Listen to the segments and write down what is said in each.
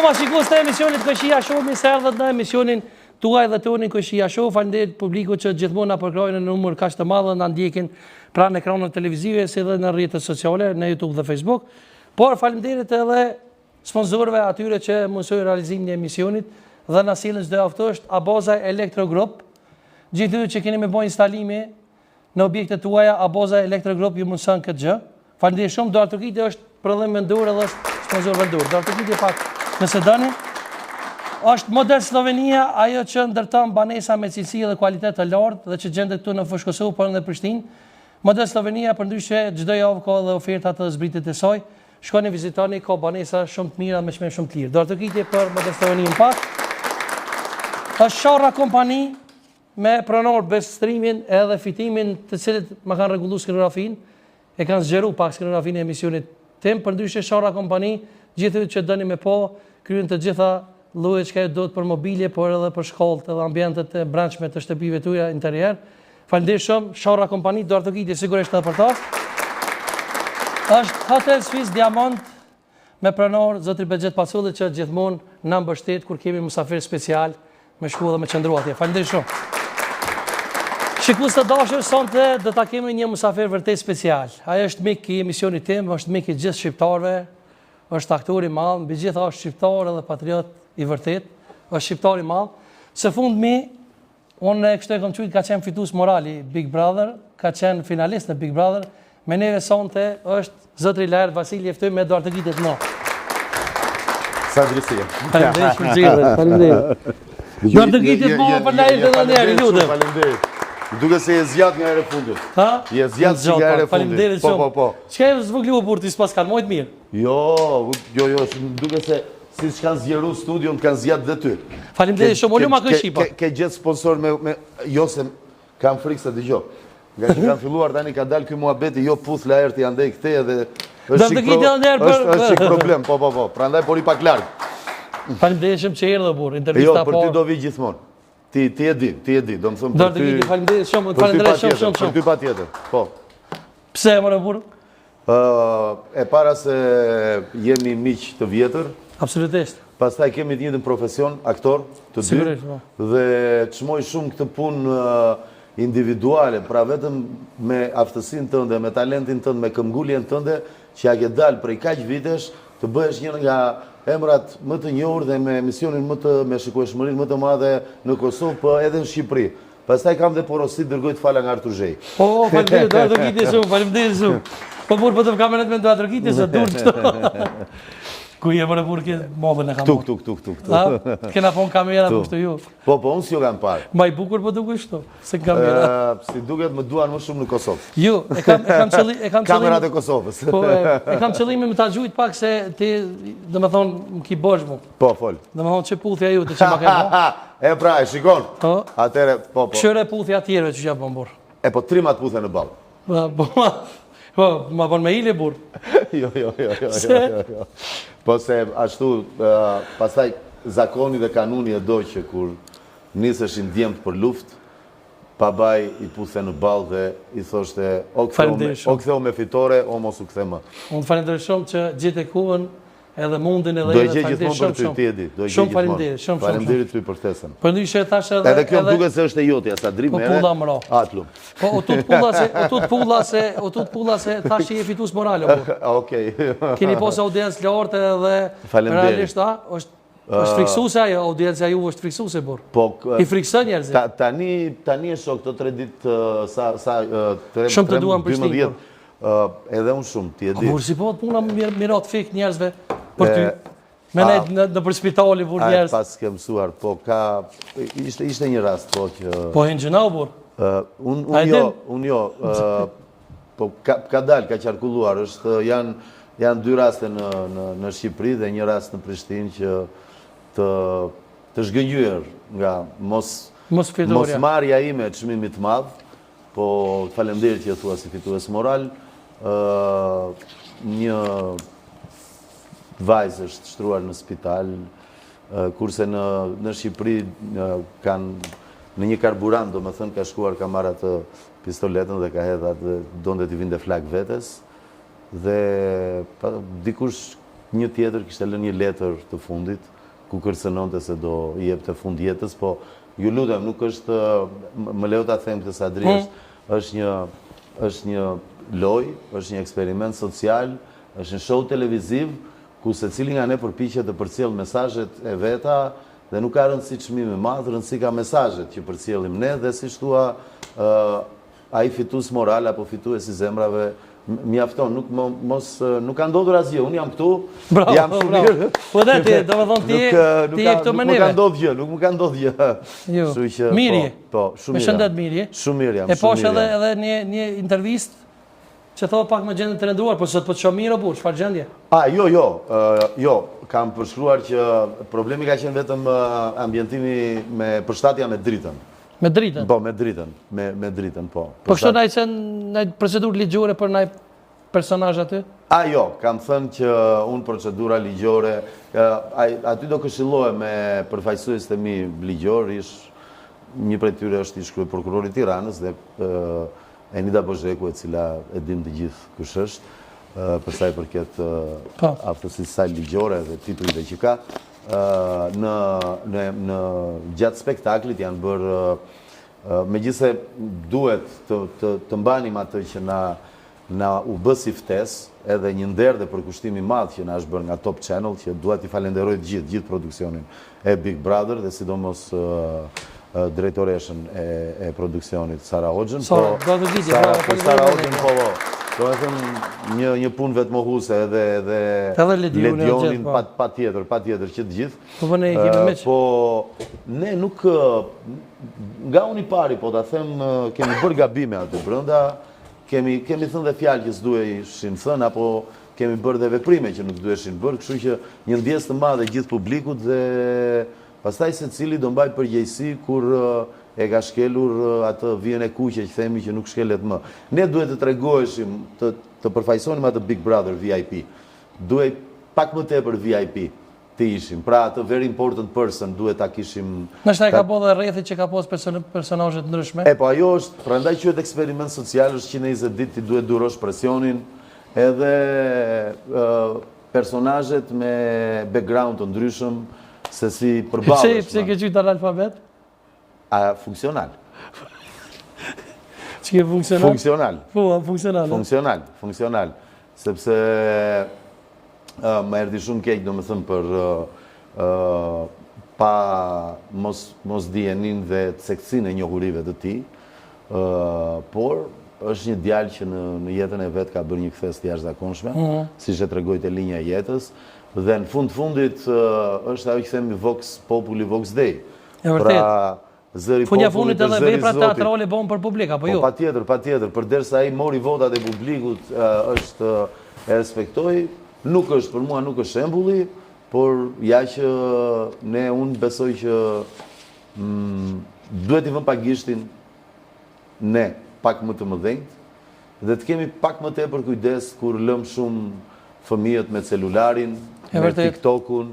mbroma shikues të emisionit Koqia Show, mirë se erdhët në emisionin tuaj dhe tonin Koqia Show. Faleminderit publikut që gjithmonë na përkrojnë në numër kaq të madh dhe na ndjekin pranë ekraneve televizive si dhe në rrjetet sociale, në YouTube dhe Facebook. Por faleminderit edhe sponsorëve atyre që mësojnë realizimin e emisionit dhe na sillen çdo javë është Aboza Electro Group. Gjithë ju që keni më bëj instalimi në objektet tuaja, Aboza Electro Group ju mundson këtë gjë. Faleminderit shumë. Doar Turqiti është prodhim vendor edhe është sponsor vendor. Doar Turqiti pak nëse doni. Është model Slovenia, ajo që ndërton banesa me cilësi dhe kualitet të lartë dhe që gjendet këtu në Fushë Kosovë, por edhe në Prishtinë. Model Slovenia përndryshe çdo javë ka dhe oferta të zbritit e saj. Shkoni vizitoni, ka banesa shumë të mira me çmim shumë të lirë. Doar Turqiti për model Slovenia pak. Është Sharra kompani me pronor bestrimin edhe fitimin të cilët më kanë rregulluar skenografin, e kanë zgjeruar pak skenografin e emisionit tim, përndryshe Sharra kompani, gjithë që dëni me po, kryen të gjitha llojet që do të për mobilje, por edhe për shkollët edhe ambientet e brendshme të shtëpive tuaja interior. Faleminderit shumë, Sharra kompani, Doar Turqiti sigurisht edhe për ta. Është Hotel Swiss Diamond me pronor zotri Bexhet Pasulli që gjithmonë na mbështet kur kemi mysafir special me shku dhe me qëndru atje. Faleminderit shumë. Shikues të dashur, sonte do ta kemi një mysafir vërtet special. Ai është mik i emisionit tim, është mik i gjithë shqiptarëve, është aktor i madh, mbi gjitha është shqiptar edhe patriot i vërtet, është shqiptar i madh. Së fundmi, unë kështu e kam thënë, ka qenë fitues morali Big Brother, ka qenë finalist në Big Brother. Me neve sonte është zotri Lajr Vasili, ftoj me Doar Turqiti të nou. Sa drejtësi. Faleminderit për zgjedhjen. Faleminderit. Doar Turqiti të nou për Lajr edhe ne, lutem. Faleminderit. Duke se je zjat nga ere fundit. Ha? Je zjat nga ere fundit. Faleminderit shumë. Po. Çka e zvogluar burti s'pas kanë mojt mirë? Jo, duke se si kanë zgjeru studion, kanë zjat dhe ty. Faleminderit shumë, ulëm akë Shqipa. Ke gjithë sponsor me jo se kam frikë se dëgjoj. Nga që kanë filluar tani ka dalë ky muhabeti, jo puth Lajr ti andej këtej edhe është çik problem, po. Prandaj pori pak larg. Faleminderit shumë që erdhe burr, intervista po. Jo, për ty do vi gjithmonë. Ti e di, do më thëmë Doar Turqiti, faleminderit shumë, shumë. Për ty pa tjetër, po. Pse më burr? E para se jemi miq të vjetër. Absolutisht. Pastaj kemi të njëjtin profesion, aktor, të dy. Dhe çmoj shumë këtë punë individuale, pra vetëm me aftësinë tënde, me talentin tënd, me këmbguljen tënde, që ja ke dalë prej kaq vitesh, të bëhesh një nga emrat më të njohur dhe me emisionin me shikueshmërinë më të madhe në Kosovë, po edhe në Shqipëri. Pastaj kam dhe porosit dërgoj të fala nga Artur Zhej. Po, faleminderit Doar Turqiti shumë, faleminderit shumë. Po burr, po të kamerët me Doar Turqiti se dur këto. Ku je më burr që modën e kam. Tuk. Kena pon kamera po këtu ju. Po, unë si jo kam parë. Ma i bukur po duket kështu, se kamera. Si duket më duan më shumë në Kosovë. Jo, e kam qëllim. Kamerat e Kosovës. Po, e kam qëllimin me ta gjujt pak se ti, domethënë, më ki bosh mu. Po, fol. Domethënë që puthja ju të që ma ke bo. E pra, e shikon. Atëre, po. Këshëre puthja tjerëve që bën burr. E po trimat puthja në ballë. Po, ma bën me ile burr. Jo. Po se ashtu, pastaj zakoni dhe kanuni e do që kur niseshin djemt për luftë, babaj i puthe në ballë dhe i thoshte o ktheu me fitore, o mos u kthe më. Unë falenderoj shumë që gjete kuën edhe mundin edhe do i gjej gjithmonë për ty ti e di. Shumë faleminderit, shumë. Faleminderit ty për ftesën. Po ndyshe tash edhe kjo duket se është e jotja, sa drim mere. Po pulla mro. Atlum. Po o tut pulla se tash je fitues morale po. Okej. Keni pas audiencë lartë edhe realisht është friksuese ajo, audienca ju është friksuese burr. Po i frikson njerëzit. Tani e shoh këto 3 ditë sa 3 shumë të duan Prishtinë. Edhe unë shumë, ti e di. Por si po puna mirat fik njerëzve për ty. Me ne në për spitali burr njerëz. Pas ke mësuar, po ishte një rast po që po inxhinau burr. Unë jo, po ka dalë, ka qarkulluar, janë 2 raste në Shqipëri dhe një rast në Prishtinë që të zhgënjyer nga mos marrja ime e çmimit të madh, po faleminderit që thua si fitues moral. Një vajzë është shtruar në spital, kurse në Shqipëri kanë në një karburant, do me thënë, ka shkuar, ka marrë atë pistoletën dhe ka hedhë atë, donde t'i vinde flak vetes, dhe dikush një tjetër kishte lënë një letër të fundit, ku kërcënonte se do i jepte fund jetës, po ju lutem, nuk është, më leo ta them këtë Sadri, është një lojë, është një eksperiment social, është një show televiziv, ku secili nga ne përpiqet të përcjell mesazhet e veta, dhe nuk ka rëndësi çmimi i madh, rëndësi ka mesazhet që përcjellim ne, dhe si thua, ai fitues moral apo fituesi zemrave mjafton, nuk ka ndodhur asgjë. Unë jam këtu, jam shumë mirë. Po dhe ti, do më thonë ti je këtu me neve. Nuk më ka ndodhur gjë. Mirë. Po, shumë mirë. Me shëndet mirë. Shumë mirë jam. E posh edhe një intervistë që thot pak me gjendje të rënduar, po sot po të shoh mirë apo çfarë gjendje? Jo, kam përshkruar që problemi ka qenë vetëm ambientimi me përshtatja me dritën. Me dritën? Po, me dritën, me dritën, po. Po kështu na i qenë në procedurë ligjore për ndaj personazh aty? Jo, kam thënë që unë procedura ligjore, aty do këshillohem me përfaqësuesit e mi ligjor, një prej tyre është ish kryeprokurori i Tiranës dhe Enida Bozheku, e cila e dim të gjithë kush është, për sa i përket aftësisë saj ligjore dhe titujve që ka. Në gjatë spektaklit janë bërë, megjithëse duhet të mbanim atë që na u bë si ftesë, edhe një nder dhe përkushtim i madh që na është bërë nga Top Channel, që dua t'i falenderoj gjithë produksionin e Big Brother dhe sidomos drejtoreshën e produksionit Sara Hoxhën. Sara Hoxhën, po. Do të them një punë vetmohuese edhe Ledionin patjetër që të gjithë. Po ne kemi me. Po ne nuk nga unë i pari, po ta them, kemi bërë gabime aty brenda, kemi thënë dhe fjalë që s'duheshin thënë, apo kemi bërë dhe veprime që nuk duheshin bërë, kështu që një ndjesë të madhe gjithë publikut dhe pastaj secili do mbaj përgjegjësi kur e ka shkelur atë vijën e kuqe që themi që nuk shkelet më. Ne duhet të tregoheshim, të përfaqësonim atë Big Brother VIP. Duhet pak më tepër VIP të ishim. Pra atë very important person duhet ta kishim. Nështë ka po dhe rrethi që ka pos personazhe të ndryshme? Po ajo është, prandaj quhet eksperiment social, është 120 ditë ti duhet durosh presionin, edhe personazhet me background të ndryshëm, se si përballesh. Pse ke qytet analfabet? Funksional. Që ke funksional? Funksional. Po, funksional. Funksional. Sepse më erdhi shumë keq, do më thëmë, për pa mos dijenin dhe sektësinë e njohurive të tij, por është një djalë që në jetën e vet ka bërë një kthes të jashtëzakonshme, siç e tregoi te linja e jetës, dhe në fundit është ajo që themi Vox Populi Vox Dei. E vërtet. Funja funit edhe vepra teatrale bën për publik, apo jo? Po patjetër, përderisa ai mori votat e publikut, është e respektoj, nuk është për mua, nuk është shembulli, por ja që unë besoj që duhet i vëmë pak gishtin ne pak më të mëdhenjt dhe të kemi pak më tepër kujdes kur lëm shumë fëmijët me celularin, me TikTokun,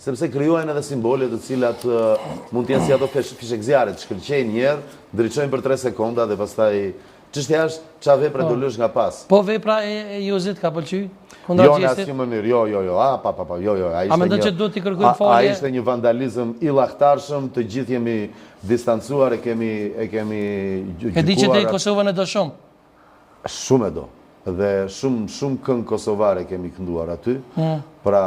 sepse krijohen edhe simbole të cilat mund të jenë si ato fishek zjarre, të shkëlqejnë një herë, ndriçojnë për 3 sekonda dhe pastaj çështja është ç'a vepra do lësh nga pas. Po vepra e Juzit ka pëlqyer? Jo në asnjë mënyrë, jo. Jo. A mendon që duhet t'i kërkojmë falje? Ai ishte një vandalizëm i llahtarshëm, të gjithë jemi distancuar, e kemi gjykuar. E di që te Kosovën e do shumë. Shumë e do. Dhe shumë këngë kosovare kemi kënduar aty. Pra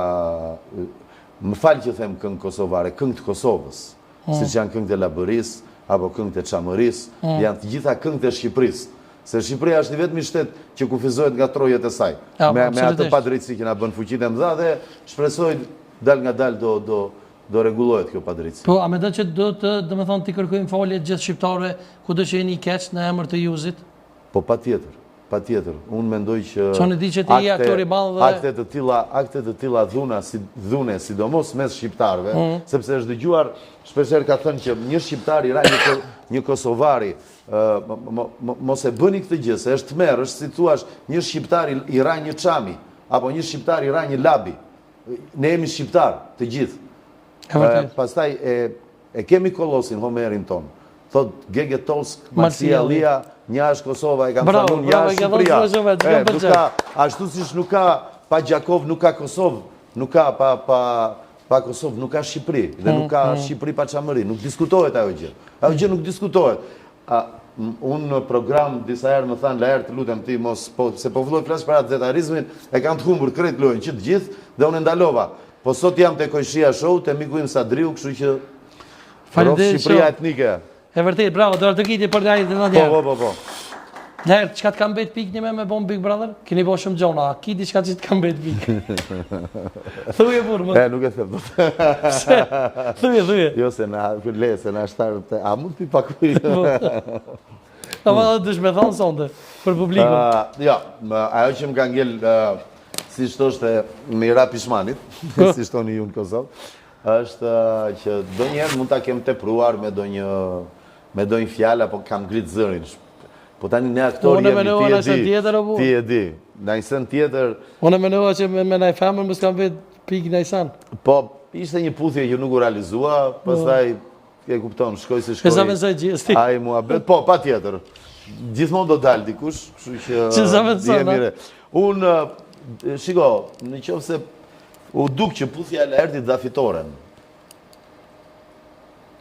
më falë që them këngë kosovare, këngë të Kosovës, siç janë këngë të Labëris, apo këngë të Çamëris, janë të gjitha këngë të Shqipërisë. Se Shqipëria është i vetmi shtet që kufizohet nga trojet e saj, me atë padrejtësi që na bën fuqitë e mëdha dhe shpresoj dal nga dal do rregullohet kjo padrejtësi. Po, a mendon që do të t'i kërkojmë falje gjithë shqiptarëve kudo që jeni i keq në emër të Juzit? Po patjetër. Unë mendoj që çoni di që ti je aktor i madh dhe akte të tilla dhune, sidomos mes shqiptarëve, sepse është dëgjuar shpeshherë ka thënë që një shqiptar i ra një kosovari, mos e bëni këtë gjë, se është tmerr, është si thua një shqiptar i ra një çami, apo një shqiptar i ra një labi. Ne jemi shqiptar të gjithë. Pastaj e kemi kolosin Homerin ton. Thot Gegetolsk, Marsia Lia, një është Kosova, e kam thënë, një është Shqipëria. Ashtu siç nuk ka pa Gjakov, nuk ka Kosovë, nuk ka pa Kosovë, nuk ka Shqipëri, dhe nuk ka Shqipëri pa Çamëri, nuk diskutohet ajo gjë. Ajo gjë nuk diskutohet. Unë në program disa herë më thanë, la herë të lutem ti mos, se po vëlloj flasë para zetarizmin, e kam të humbur krejt lojnë që të gjithë, dhe unë ndalova. Po sot jam të Koqësia Show, të miku im Sadriu, kështu që rrofë Shqipëria etnike. E vërtet, bravo, do të kiti për dajit të në djerë. Po. Njerë, qëka të kam bet pik një me bon Big Brother? Keni bo shumë gjona, a ki diçka që të kam bet pik? Thuje burë, më. Nuk e them. Thuje. Jo, se na shtarë, a mund pi pak kuj? A ma dhe dush me thonë sonde, për publikun. Jo, ajo që më ka ngell, si shto është me Ira Pishmanit, si shto një ju në Kosovë, është që do njerë mund ta kem tepruar me do një fjallë, apo kam gritë zërin. Po tani ne aktor jemi, ti e di. Në një sen tjetër... Unë e menova që me nëjë femër më s'kam vetë pikë nëjë sen. Po, ishte një puthje që nuk u realizua, pastaj e kupton, shkoj si shkoj. E sa vënsoj gjesti. Ai mua bet, po, pa tjetër. Gjithmonë do dalë dikush, kështu që sa vënsoj, mire. Unë, shiko, në qofë se u duk që puthja e erdhi dha fitoren.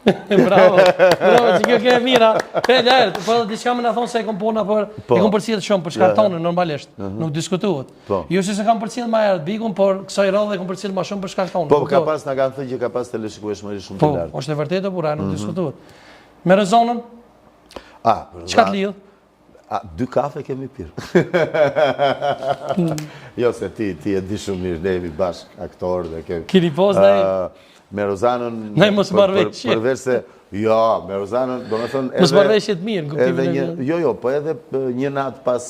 Bravo, që kjo ke e mira. Lërë, po edhe diçka me në thonë se e kom puna për... E kom përcjellë shumë për shkartonin, normalisht. Nuk diskutuot. Jo që se kam përcjellë ma erët bigun, por kësaj radhe e kom përcjellë ma shumë për shkartonin. Po, ka pas në kanë thënë që ka pas të leshikueshmëri shumë të lartë. Po, është e vërtetë, por nuk diskutuot. Me rezonën? Qka të lidhë? 2 kafe kemi pirë. Jo, se ti e di shumë mirë, ne jemi bashkë aktorë dhe kemi... Kini pos dhe... Me Rozanën... Ne mos marrëveshje. Përveç se... Jo, me Rozanën, do me thënë... Mos marrëveshje të mirë, në kuptimin e mirë. Jo, po edhe një natë pas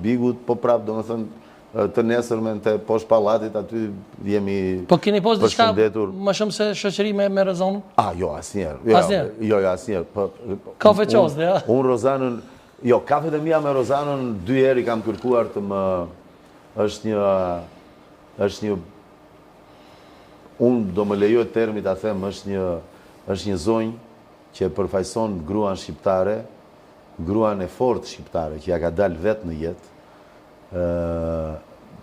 bigut, po prapë, do me thënë, të nesërmen të poshtë pallatit, aty jemi përshëndetur. Po keni pos diçka më shumë se shoqëri me Rozanën? Jo, asnjëherë. Jo, asnjëherë. Kafe qosë, ja? Unë Rozanën... Jo, kafet e mija me Rozanën 2 herë i kam kërkuar të më... është një... Unë do më lejoj termi ta them, është një zonjë që përfaqëson gruan shqiptare, gruan e fortë shqiptare, që ja ka dalë vetë në jetë,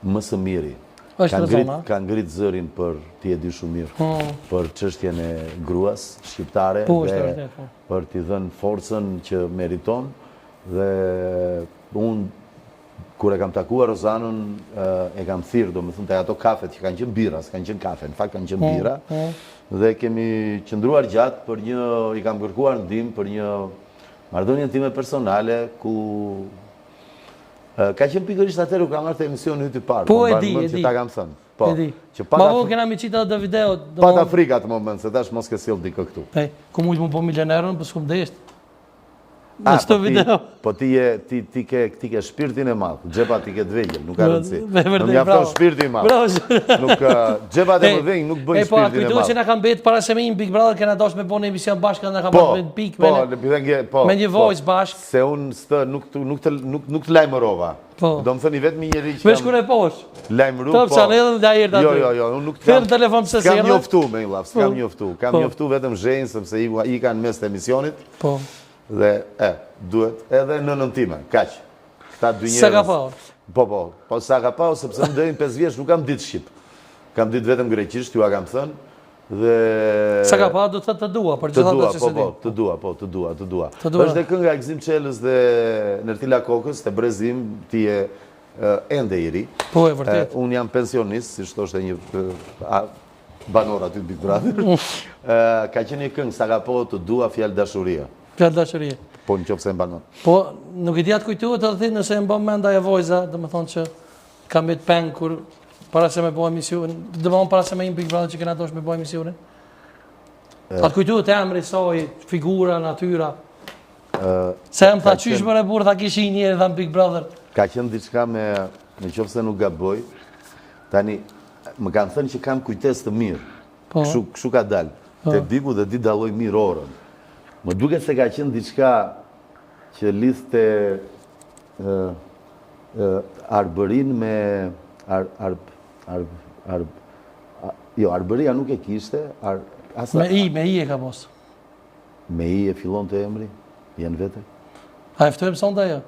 më së miri. Ka ngrit zërin për, ti e di shumë mirë, për çështjen e gruas shqiptare, dhe për t'i dhënë forcën që meriton, dhe unë kur e kam takuar Rozanën, e kam thirrë, do më thënë, të ato kafet që kanë qenë bira, s'kanë qenë kafe, në fakt kanë qenë bira, dhe kemi qëndruar gjatë për një, i kam kërkuar ndihmë për një marrëdhënie time personale, ku ka qenë pikërisht atëherë ku kam marrë të emisionin Hyti Parë. Po e di. Që ta kam thënë. E di. Ma po kena mi qita dhe video. Pat Afrika atë moment, se tash mos ke sill dikë këtu. Ku mujtë mu po milionerën, për s'kum desht. Në shto video. Po ti ke shpirtin e madhë, gjepa ti ke dvegjel, nuk ka rëndësi. Në mjafton shpirtin e madhë. Gjepat e më dhenjë nuk bëjnë shpirtin e madhë. Po, a kujtu që nga kam betë para se me një Big Brother, kena dosh me bo në emision bashkë, nga kam betë në pikë, me një voice bashkë. Se unë nuk të lajmërova. Do më thënë i vetë mi njeri që... Me shkure posh. Lajmëru, po. Jo, unë nuk të kam njoftu me i laf, s'kam njoftu. Kam njoftu vetëm zhenjë, sepse i kanë mes të emisionit. Dhe, duhet edhe në nëntime, kaq. Këta 2 njerëz. Sa ka pao? Po, sa ka pao, sepse më dërin 5 vjeç nuk kam ditë Shqip. Kam ditë vetëm greqisht, ju a kam thënë. Dhe... Sa ka pao, do të të dua, për që thëtë që se di. Të dua. është dhe kënga Gzim Qelës dhe Nërtila Kokës, të brezim, ti e ende i ri. Po, e vërtet. Unë jam pensionist, si shto është një banor aty Big Brother. Ka qenë një këngë, sa ka pao, të dua, fjallë dashuria. Fjallë dashurie. Po në qofë se e mbanë. Po, nuk i djatë kujtuat edhe thitë nëse e mbanë menda e vojza, dhe me thonë që kam betë pengë kur para se me bo emisionin, dhe me thonë para se me im Big Brother që kena dosh me bo emisionin. Atë kujtuat e emri soj, figura, natyra. Se e më tha qysh më reburë, tha kishi njeri, tha Big Brother. Ka qenë diçka me në qofë se nuk gaboj, tani më kanë thënë që kam kujtes të mirë. Këshu ka dalë. Te Bigu dhe di daloj mirë orën. Më duket se ka qenë diçka që lidhte arbërin me jo, arbëria nuk e kishte. Me i e ka mos. Me i e fillon të emri, jenë vete. A eftojmë sonda jo?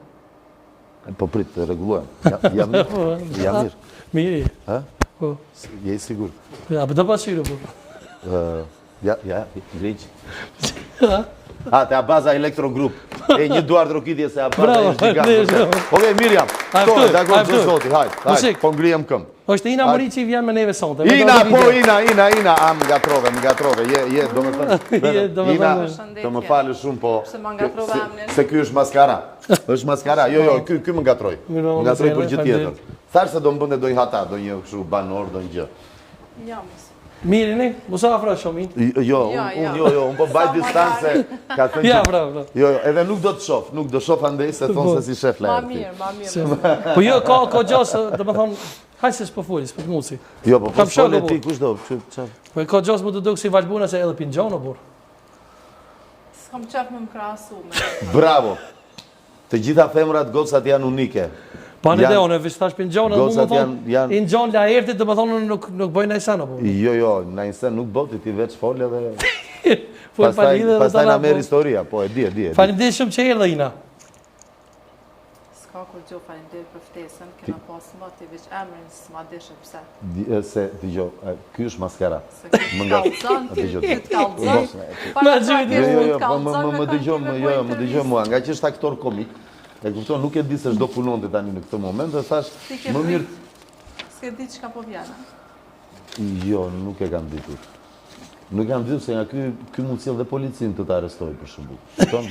Po prit, të reguluem. Jam mirë. Miri. Po. Je i sigur? Ja, për të pasyrë, po. Ja, Greq. Te Abaza Electro Group. Një duart rokitje se Abaza është gigant. Okej, Miriam. Dakor, gjë zoti, hajde. Po ngrihem këmbë. Është Ina Morici vjen me neve sonte. Ina, më ngatrove. Je, domethënë. Ina, të më falë shumë, po. Se ky është maskara. Është maskara. Jo, ky më ngatroi. Më ngatroi për gjë tjetër. Thash se do më bënte ndonjë hata, ndonjë kështu banor, ndonjë gjë. Mirin e? Musa afra shumë. Unë po baj distancë ka thënë. Ja, bravo. Jo, edhe nuk do të shoh, nuk do shoh andej se thon se si shef lajm. Ma mirë. Po jo, ka gjos, domethënë, haj se s'po folis, po të muci. Jo, po fol ti kush do? Po ka gjos më të duk si valbuna se edhe pinxhono bur. S'kam qef me më krahasu me. Bravo. Të gjitha femrat gocat janë unike. Pa në ide, unë e vishtash pëngjonë, dhe më thonë, i në gjonë laertit, dhe më thonë, nuk bëjnë najsana, po. Jo, najsen nuk bëti, ti veç folje dhe... Pastaj na merë historia, po, e di. Falimderit shumë që erdhe, Ina. S'ka kur gjo, falimderit për ftesën, kena pasë më të veç emrin, s'ma deshe pëse. Se, digjo, ky është maskara. Se këtë kalzon, këtë kalzon. Më dëgjoj mua, nga që është aktor komik, e kupton, nuk e di se çdo punonte tani në këtë moment dhe thash më mirë. S'ke di çka po vjen. Jo, nuk e kam ditur. Nuk kam ditur se nga ky mund të sjell dhe policinë të ta arrestoj për shembull. Kupton?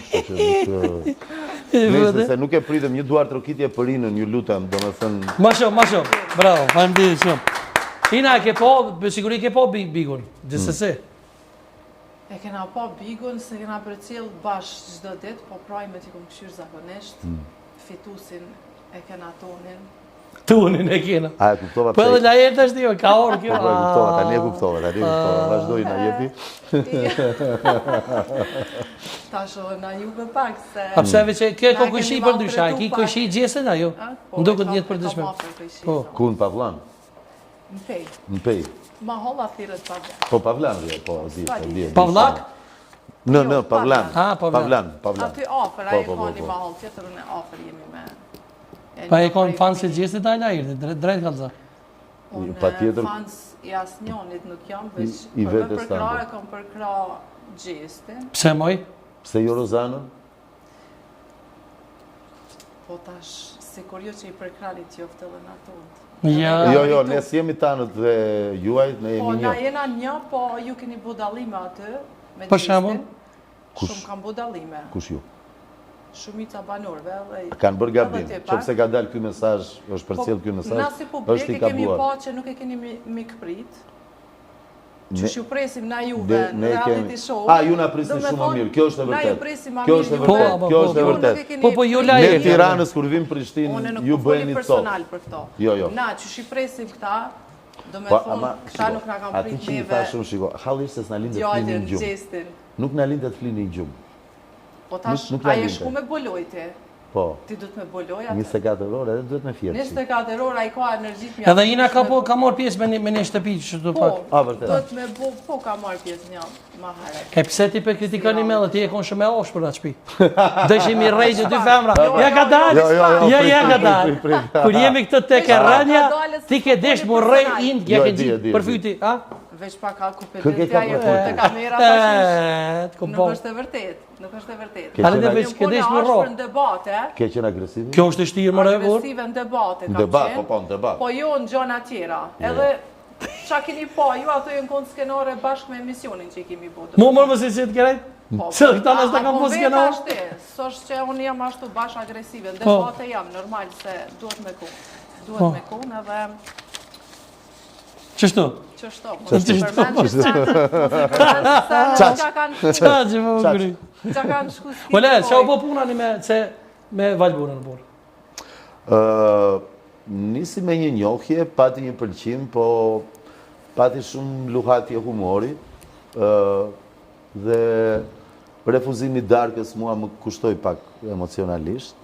Nëse se nuk e pritëm një duart rokitje për Inën, ju lutem, domethënë. Ma shumë. Bravo, faleminderit shumë. Ina ke po, me siguri ke po bigun, gjithsesi. E kena pa bigun, se kena për cilë bashkë çdo ditë, po prajme t'i kom këshyrë zakonisht, fitusin e kena tonin. Tonin e kena. A e kuptova po edhe lajet është një, ka orë kjo. Po e kuptova, tani e kuptova, vazhdoj na jepi. Ta shohë na juve pak se... A pëseve që ke ko këshi për ndrysha, ki këshi gjesën ajo? Ndukët njëtë për ndryshme. Ku në Pavlan? Në Pej. Ma holla thirët Pavlan. Po Pavlan, po, di. Pavlak? Në, Pavlan. Pavlan. Aty afer, a e ka një ma hollë tjetër, unë e afer jemi me... Pa e ka në fanë se gjesit a lajrë, drejt kalza. Unë fans i asnjonit nuk jam, veç për me përkra e kam përkra gjestin. Pse moj? Pse jo Rozanën? Po tash, sikur jo që i përkralit joftë edhe në tonë. Jo, ne s'jemi tanët dhe juaj, ne jemi një. Po, na jena një, po ju keni budalime aty, me për shembull? Shumë kam budalime. Kush ju? Shumica banorve. Kanë bërë gabim, qofse ka dalë ky mesazh, është përcjell ky mesazh, na si publik e kemi pa që nuk e keni mikprit. Që ju presim na juve në reality show. Ju na prisni shumë më mirë, kjo është e vërtetë. Na ju presim më mirë. Kjo është e vërtetë. Po ju la Ne Tiranës kur vim Prishtinë, ju bëheni top. Personal për këto. Jo. Na që shi presim këta, do me thonë, këta nuk na kam prit neve. Ati që i tha shumë shiko, halli ishte s'na lindet flini në gjumë. Nuk na lindet flini në gjumë. Po tash, aje shku me bolojti. Po. Ti du të me boloj atë? 24 orë edhe duhet me fjerë. 24 orë, a i ka energjit mja. Edhe Ina ka marrë pjesë me një shtëpi që të pak. Duhet me bo, po ka marrë pjesë një ma herë. E pse ti për kritikani me dhe ti e konë shumë e osh për atë shpi. Dëshim i rejgjë dy femra. Ja ka dalë. Ja ka dalë. Kur jemi këtë tek e rënja, ti ke desh më rej ind, ja ke gjithë për fyti. Veç pa ka kupetitja e të kamera të nuk është e vërtet. Nuk është e vërtet. Ale dhe veç ke desh më ro. Në debate. Ke qenë agresiv? Kjo është e shtirë më revur? Agresive në debate kam qenë. Po në debat. Po jo në gjona tjera. Edhe qa keni po, ju ato e në konë skenore bashkë me emisionin që i kemi botë. Mu mërë mësi që të kerejt? Se këta nësë të kam po skenore? Së është që unë jam ashtu bashkë agresive. Në debate jam normal se duhet me konë. Duhet me konë edhe... Qështu? Qështu? Qa kanë shku s'ki? Ole, që u po punani me valburën në burë? Nisi me një njohje, pati një pëlqim, po pati shumë luhatje humori dhe refuzimi darkës mua më kushtoj pak emocionalisht.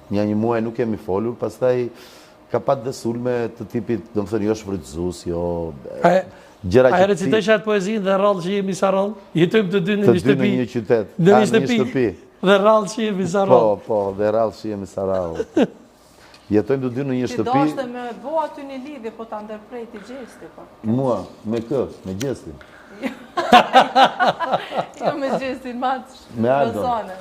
Një muaj nuk kemi folur, pastaj ka pat dhe sulme të tipit, do më thënë, jo shfrytëzus, jo... A e recitoj atë poezinë dhe rrallë që jemi sa rrallë? Jetojmë të dy në një shtëpi. Të dy në një qytet. Në një shtëpi. Dhe rrallë që jemi sa rrallë. Po, dhe rrallë që jemi sa rrallë. Jetojmë të dy në një Ti shtëpi. dashte me bo aty një lidhje, po ta ndërprejti gjesti, po. Mua, me kë? Me gjestin? Jo me gjestin, Me Aldon. Rëzane.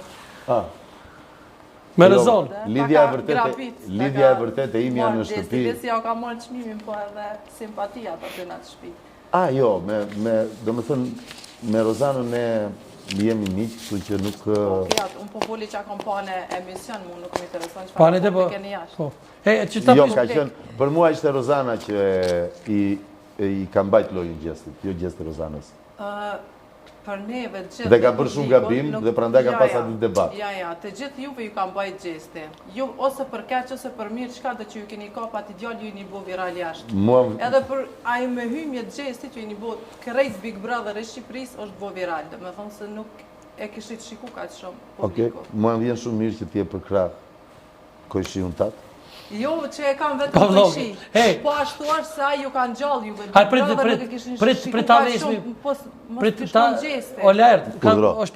Me rezon. Lidhja e vërtet e imja në shtëpi. Gjesti, ja ka marrë çmimin, po edhe simpatia të aty në atë shtëpi. Jo, do më thënë, me Rozanën ne jemi miqë, kështu që nuk... Unë po foli që akon pa në emision, mu nuk më intereson që Pa në të po... Jo, ka qenë, për mua ishte Rozana që i ka mbajt lojën gjestit, jo gjesti Rozanës. Për neve gjithë... Dhe ka bërë shumë gabim, dhe prandaj ka pas atë debat. Ja, të gjithë juve ju ka mbajt gjesti. Ju ose për keq, ose për mirë, qka dhe që ju keni kap ati djallë ju një bo viral jashtë. Edhe për a i me hymje gjesti që ju një bo krejt Big Brother e Shqipëris është bo viral. Dhe me thonë se nuk e kishit shiku ka që shumë publiko. Mua më vjen shumë mirë që ti e për krah kojshi unë tatë. Jo, që e kam vetëm të shi. Po ashtu është se a ju kanë gjallë juve. Prit ta lesmi. Prit ta... O lert, është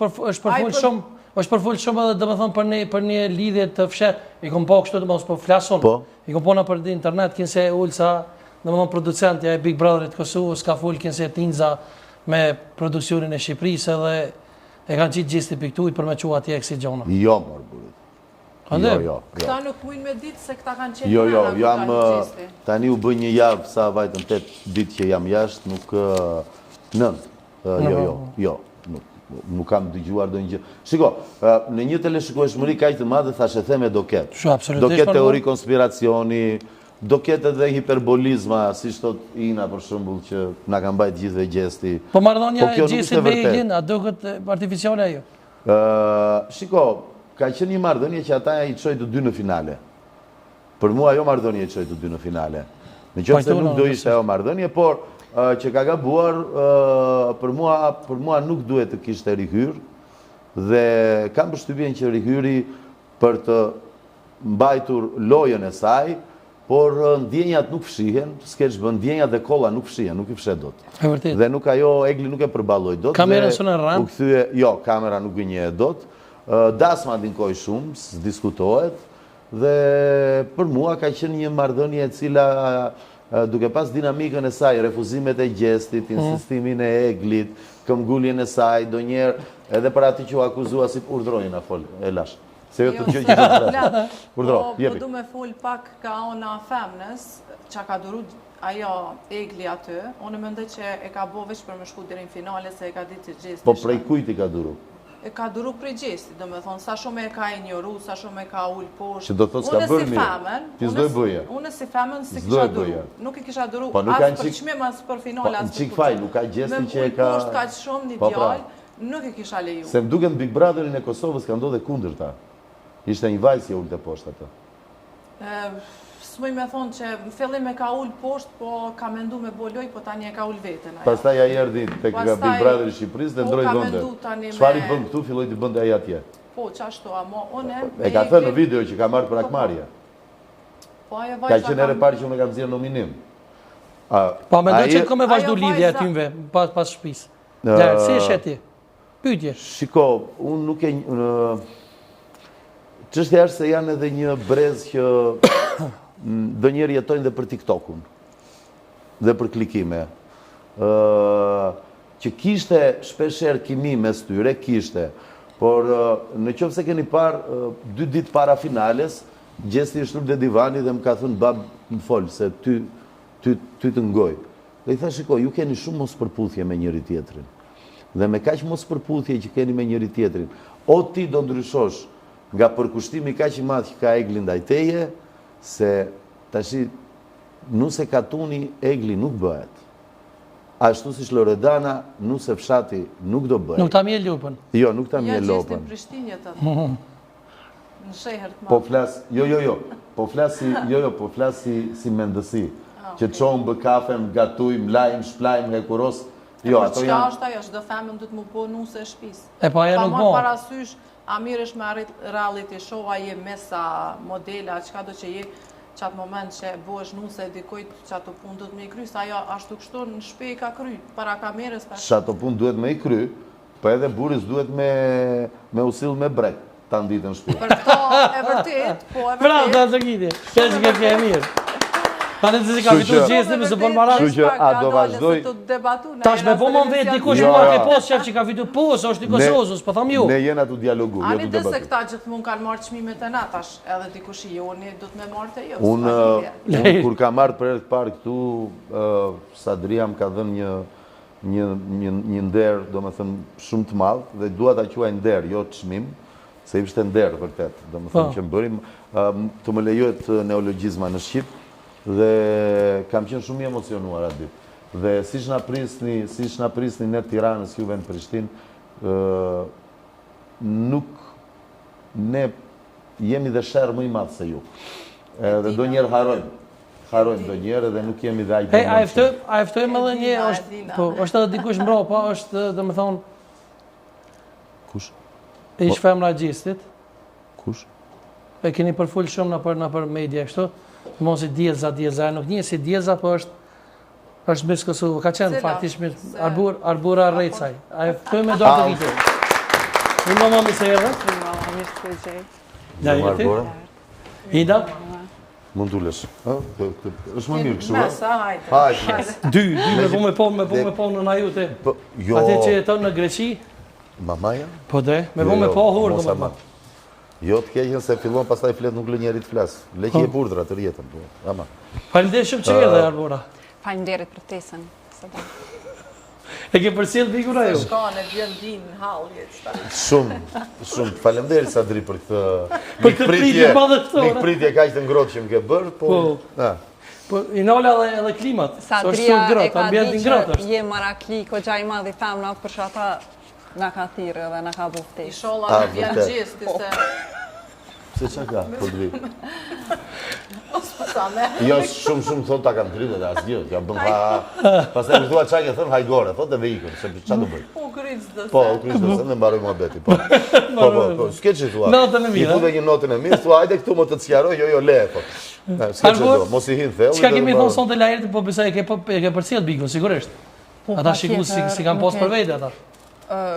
përfull shumë edhe dhe me thonë për një lidhje të fshet. I kom po kështu të mos po flasun. I kom po në për internet, kinse Ulsa, dhe me thonë producentja e Big Brotherit Kosovës, ka full kinse Tinza me produksionin e Shqipërisë edhe e kanë qitë gjesti piktuj për me qua atje kësi gjona. Jo, mërë burit. Jo. Këta nuk mujnë me ditë se këta kanë qenë Jo, tani u bëj një javë, sa vajtën 8 ditë që jam jashtë, nuk... Jo, nuk kam dëgjuar do një gjë. Shiko, në një teleshikueshmëri ka të madhe, thashe theme do ketë. Do ketë teori konspiracioni, do ketë edhe hiperbolizma, si shtot Ina, për shembull, që na kanë bajt gjithve gjesti. Po marrëdhënia e gjestit me Eglin, a duket artificiale ajo? Shiko, ka qenë një marrëdhënie që ata i çojnë të dy në finale. Për mua ajo marrëdhënie i çojnë të dy në finale. Në qoftë se nuk do ishte ajo marrëdhënie, por që ka gabuar, për mua nuk duhet të kishte rihyr, dhe kam përshtypjen që rihyri për të mbajtur lojën e saj, por ndjenjat nuk fshihen, s'keç bën, ndjenjat dhe kolla nuk fshihen, nuk i fshet dot. Dhe nuk ajo Egli nuk e përballoi dot. Kamera sonë rran. Jo, kamera nuk gënjehet dot. Dasma dinkoj shumë, s'diskutohet, dhe për mua ka qenë një marrëdhënie e cila, duke pas dinamikën e saj, refuzimet e gjestit, insistimin e Eglit, këmbgulljen e saj, do njerë, edhe për ati që u akuzua si urdhrojnë a fol, e lash. Se jo të gjë që të urdhro, jepi. Po du me fol pak ka ona femnës, që ka duru ajo Egli aty, unë mendoj që e ka bo veç për me shku deri në finale, se e ka ditë që gjesti. Po prej kujt i ka duru? E ka duru prej gjesti, do me thonë, sa shumë e ka injoru, sa shumë e ka ullë poshtë. Që do të s'ka bërë mirë, ti s'doj bëje. Unë si femen si kisha duru. Nuk i kisha duru as për qmim, as për finale, as për qik faj, nuk ka gjesti që e ka... Me ullë poshtë ka që shumë një djallë, nuk i kisha leju. Se më duken Big Brotherin e Kosovës ka ndodhe kundër ta. Ishte një vajzë që ullë të poshtë atë. S'muj me thonë që në fillim e ka ullë poshtë, po ka mendu me boloj, po tani e ka ullë vetën. Pastaj ja erdi tek Big Brother i Shqipërisë dhe ndroi vende. Çfarë i bën këtu, filloi të bënte ai atje. Po, qashtu, amo, une... E ka thënë në video që ka marrë për akmarje. Po, ajo vajza... Ka qenë ere parë që unë e kam zirë nominim. Po, me do që këmë e vazhdu lidhja atymve, pas shpisë. Si e sheti? Pytje. Shiko, unë nuk e... Çështja është se janë edhe një brez që do njerë jetojnë dhe për TikTokun, dhe për klikime. Që kishte shpesher kimi mes tyre, kishte. Por në qoftë se keni parë 2 ditë para finales, gjesti i shtrur dhe divani dhe më ka thënë bab më folë, se ty të ngoj. Dhe i tha shiko, ju keni shumë mos përputhje me njëri tjetrin. Dhe me kaq mos përputhje që keni me njëri tjetrin, o ti do ndryshosh nga përkushtimi kaq i madh që ka Egli ndaj teje, se tashi nuse katuni Egli nuk bëhet. Ashtu si Loredana, nuse fshati nuk do bëhet. Nuk ta mje lopën. Jo, nuk ta mje lopën. Ja, gjestin Prishtinje të të. Në shehër të madhë. Po flas, po flas si mendësi. Që të qonë bë kafen, gatujmë, lajmë, shplajmë, hekuros. Jo, ato janë... Qka është ajo, shdo femën du të mu po nuse e shpis. E pa e nuk bo. Pa parasysh, Amir është me reality show, a je mesa modela, qka do që je qatë moment që bo është nuse e dikojt që ato pun duhet me i kry, sa ajo ashtu kështu në shpe i ka kry, para kamerës. Që ato pun duhet me i kry, për edhe buris duhet me usil me brek. ta nditën shpirt. Për këto e vërtet, po e Bravo, vërtet. të zëgjiti. Shpesh që ke mirë. Tani se ka fitu gjesti me se bën marat. Kështu që a do vazhdoj. Tash me po më vet dikush mua ke pos shef që ka fitu po, se është i Kosovës, po tham ju. Ne jena tu dialogu, jo tu Ani dhe se debatu. këta gjithmonë kanë marrë çmimet e na tash, edhe dikush i joni do të më marrë jo. Unë kur kam marrë për herë të parë këtu, Sadria më ka dhënë një nder, domethënë shumë të madh dhe dua ta quaj nder, jo çmim, se ishte nder vërtet, domethënë që bërim të më lejohet neologjizma në shqip dhe kam qenë shumë i emocionuar atë ditë. Dhe siç na prisni ne Tiranës, juve në Prishtinë, nuk ne jemi dhe sherr më i madh se ju. Edhe do njerë harojmë do njerë edhe nuk jemi dhe ajtë. Hej, a eftojmë edhe një, është edhe dikush mbro, po është, dhe me thonë, Kush? ish femra gjistit, Kush? e keni përfull shumë në për media kështu, mos si Djelza, nuk një si Djelza, po është Miss Kosovë, ka qenë faktisht Arbura Recaj. A eftojmë e do të vitë. Një mama mi se erë? Mirë të gjej. Ja, jeti? Ida? Mund t'ulesh. Është më mirë kështu. Mesa, hajde. Hajde. Dy, me po në na jute. Jo. Ate që jeton në Greqi? Mamaja? Po dhe, me po hurë. Jo të keqen se fillon pastaj flet nuk lë njeri të flas. Leqi e burdhra të rjetën. Ama. Faleminderit shumë që erdhe Arbora. Faleminderit për ftesën. E ke përcjell Bigun ajo? Shka në vjen din në hallje. Shumë. Faleminderit Sadri për këtë mikpritje madhështore. Mikpritje kaq të ngrohtë që më ke bërë, po. Po i nola edhe klimat. Sadria e ka ditë që je marakli kogja i madh i femna për shata na ka thirrë dhe na ka bu ftesë. Inshallah në vjen gjesti se Se qa ka, po të vi? sa me. Jo, shumë thot ta kam dritë dhe asgjë, ja bën ha. Pastaj më thua çka ke thënë hajgore, thotë dhe ikën, se ç'a do bëj. U kryq do. Po, u kryq do, ne mbaroj muhabeti, po. Po, s'ke ç'i thua. Notën e mirë. I fuve një notën e mirë, thua hajde këtu më të sqaroj, jo le, po. S'ke ç'i do, mos I hin thellë. Çka kemi thonë sonte lajërit, po besoj e ke përcjell Bigun sigurisht. Ata shikues si kanë pas për vete ata.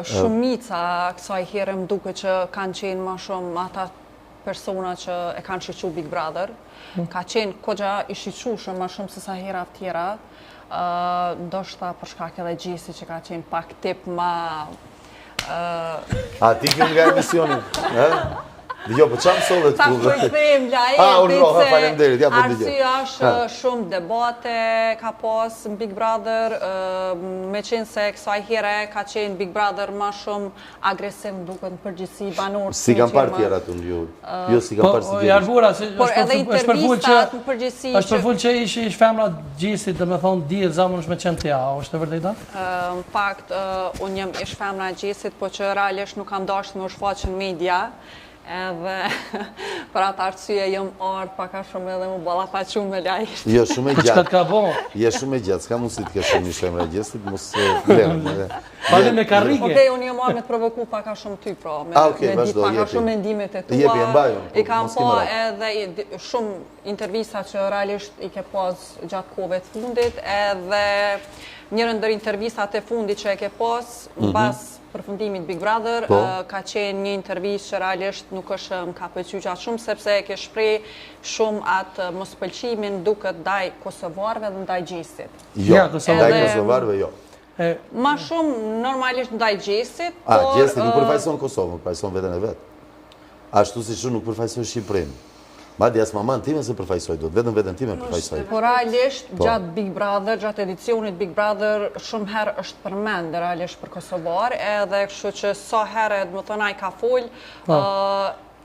Shumica kësaj here më duket që kanë qenë më shumë ata persona që e kanë shiqu Big Brother. Ka qenë kogja I shiqushëm më shumë se sa hera tjera. Ndoshta për shkak edhe Gjesi që ka qenë pak tip ma... A ti kjo nga emisioni? Jo, po çam sollet Ta këtu. përkthejmë lajëtit se arsyeja është shumë debate ka pas në Big Brother, me qenë se kësaj here ka qenë Big Brother ma shumë agresiv duket në përgjithësi banorët. Si kam parë tjera të ju. Jo, si kam parë si Po, Arbura, por edhe intervistat në përgjithësi është përfull që ish femra Gjesit, dhe me thonë di e zamën është me qenë të ja, është të vërtejta? Në fakt, unë jem ish femra Gjesit, po që realisht nuk kam dashur me u shfaqë në media, edhe për atë arsye jam ardhur pak a shumë edhe më ballafaqur me lajë. Jo, shumë e Çka gjatë. ka bo? Je shumë e gjatë, s'ka mundësi të kesh një femra Gjesit, mos lërë. Pale me karrige. Okej, unë jam ardhur me të provoku pak a shumë ty, pra, me ditë pak a shumë mendimet e tua. Jepi e mbajun. I kam pa edhe shumë intervista që realisht I ke pas gjatë kohëve të fundit, edhe njërë ndër intervistat e fundit që e ke pas, mbas përfundimit Big Brother, ka qenë një intervistë që realisht nuk është më ka pëlqyer gjatë shumë, sepse e ke shpreh shumë atë mospëlqimin duket ndaj kosovarëve dhe ndaj Gjesit. Jo, ndaj kosovarëve jo. Ma shumë normalisht ndaj Gjesit, por... Gjesi nuk përfaqëson Kosovën, përfaqëson veten e vet. Ashtu si që nuk përfaqëson Shqipërinë. Madje as maman time se përfaqësoj dot, vetëm veten time përfaqësoj. Por realisht gjatë Big Brother, gjatë edicionit Big Brother, shumë herë është përmend realisht për kosovar, edhe kështu që sa herë, do të thonë ai ka fol,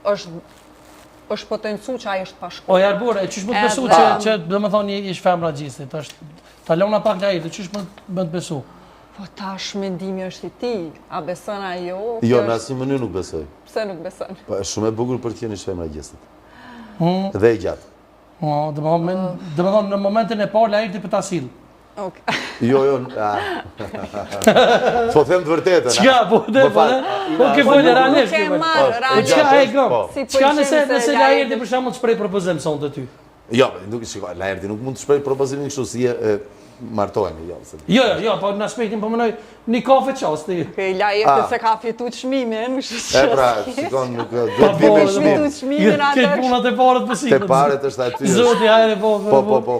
është potencu që ai është pa shkollë. O Arbura, e çish më të besu që do të thonë ish femra Gjesit, është talona pak lajë, çish më të besu. Po tash mendimi është I ti, a beson ajo? Jo, në asnjë mënyrë nuk besoj. Pse nuk beson? Po është shumë e bukur për të qenë ish femra Gjesit. Dhe I gjatë. Dhe më thonë, në momentin e parë lajërit për ta sill. Jo, po them të vërtetën. Çka, po ke folë realisht. Çka nëse lajërit për shembull të shpreh propozim sonte ty? Jo, nuk shikoj, Laerti nuk mund të shpreh propozimin kështu si martojnë, jo. Jo, po në aspektin po mënoj një kafe qas të ju. La jepte se ka fitu çmimin, E pra, shikon, nuk duhet vi me shmim. Këtë punat e parët për Te siklën. paret është aty. Zoti, hajde po.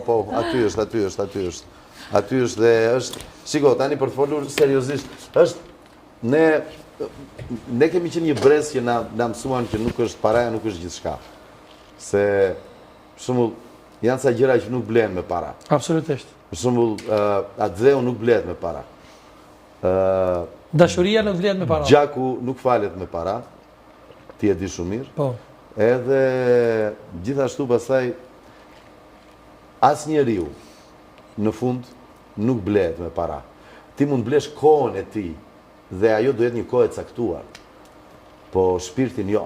Po, aty është. Aty është dhe është, shiko, tani për të folur seriozisht, është ne kemi qenë një brez që na mësuan që nuk është paraja, nuk është gjithçka. Se, për shembull, janë sa gjëra që nuk blehen me para. Absolutisht. Për shembull, atzeu nuk blehet me para. Dashuria nuk vlet me para. Gjaku nuk falet me para. Ti e di shumë mirë. Po. Edhe gjithashtu pastaj asnjëriu në fund nuk blehet me para. Ti mund blesh kohën e ti dhe ajo do jetë një kohë e caktuar. Po shpirtin jo.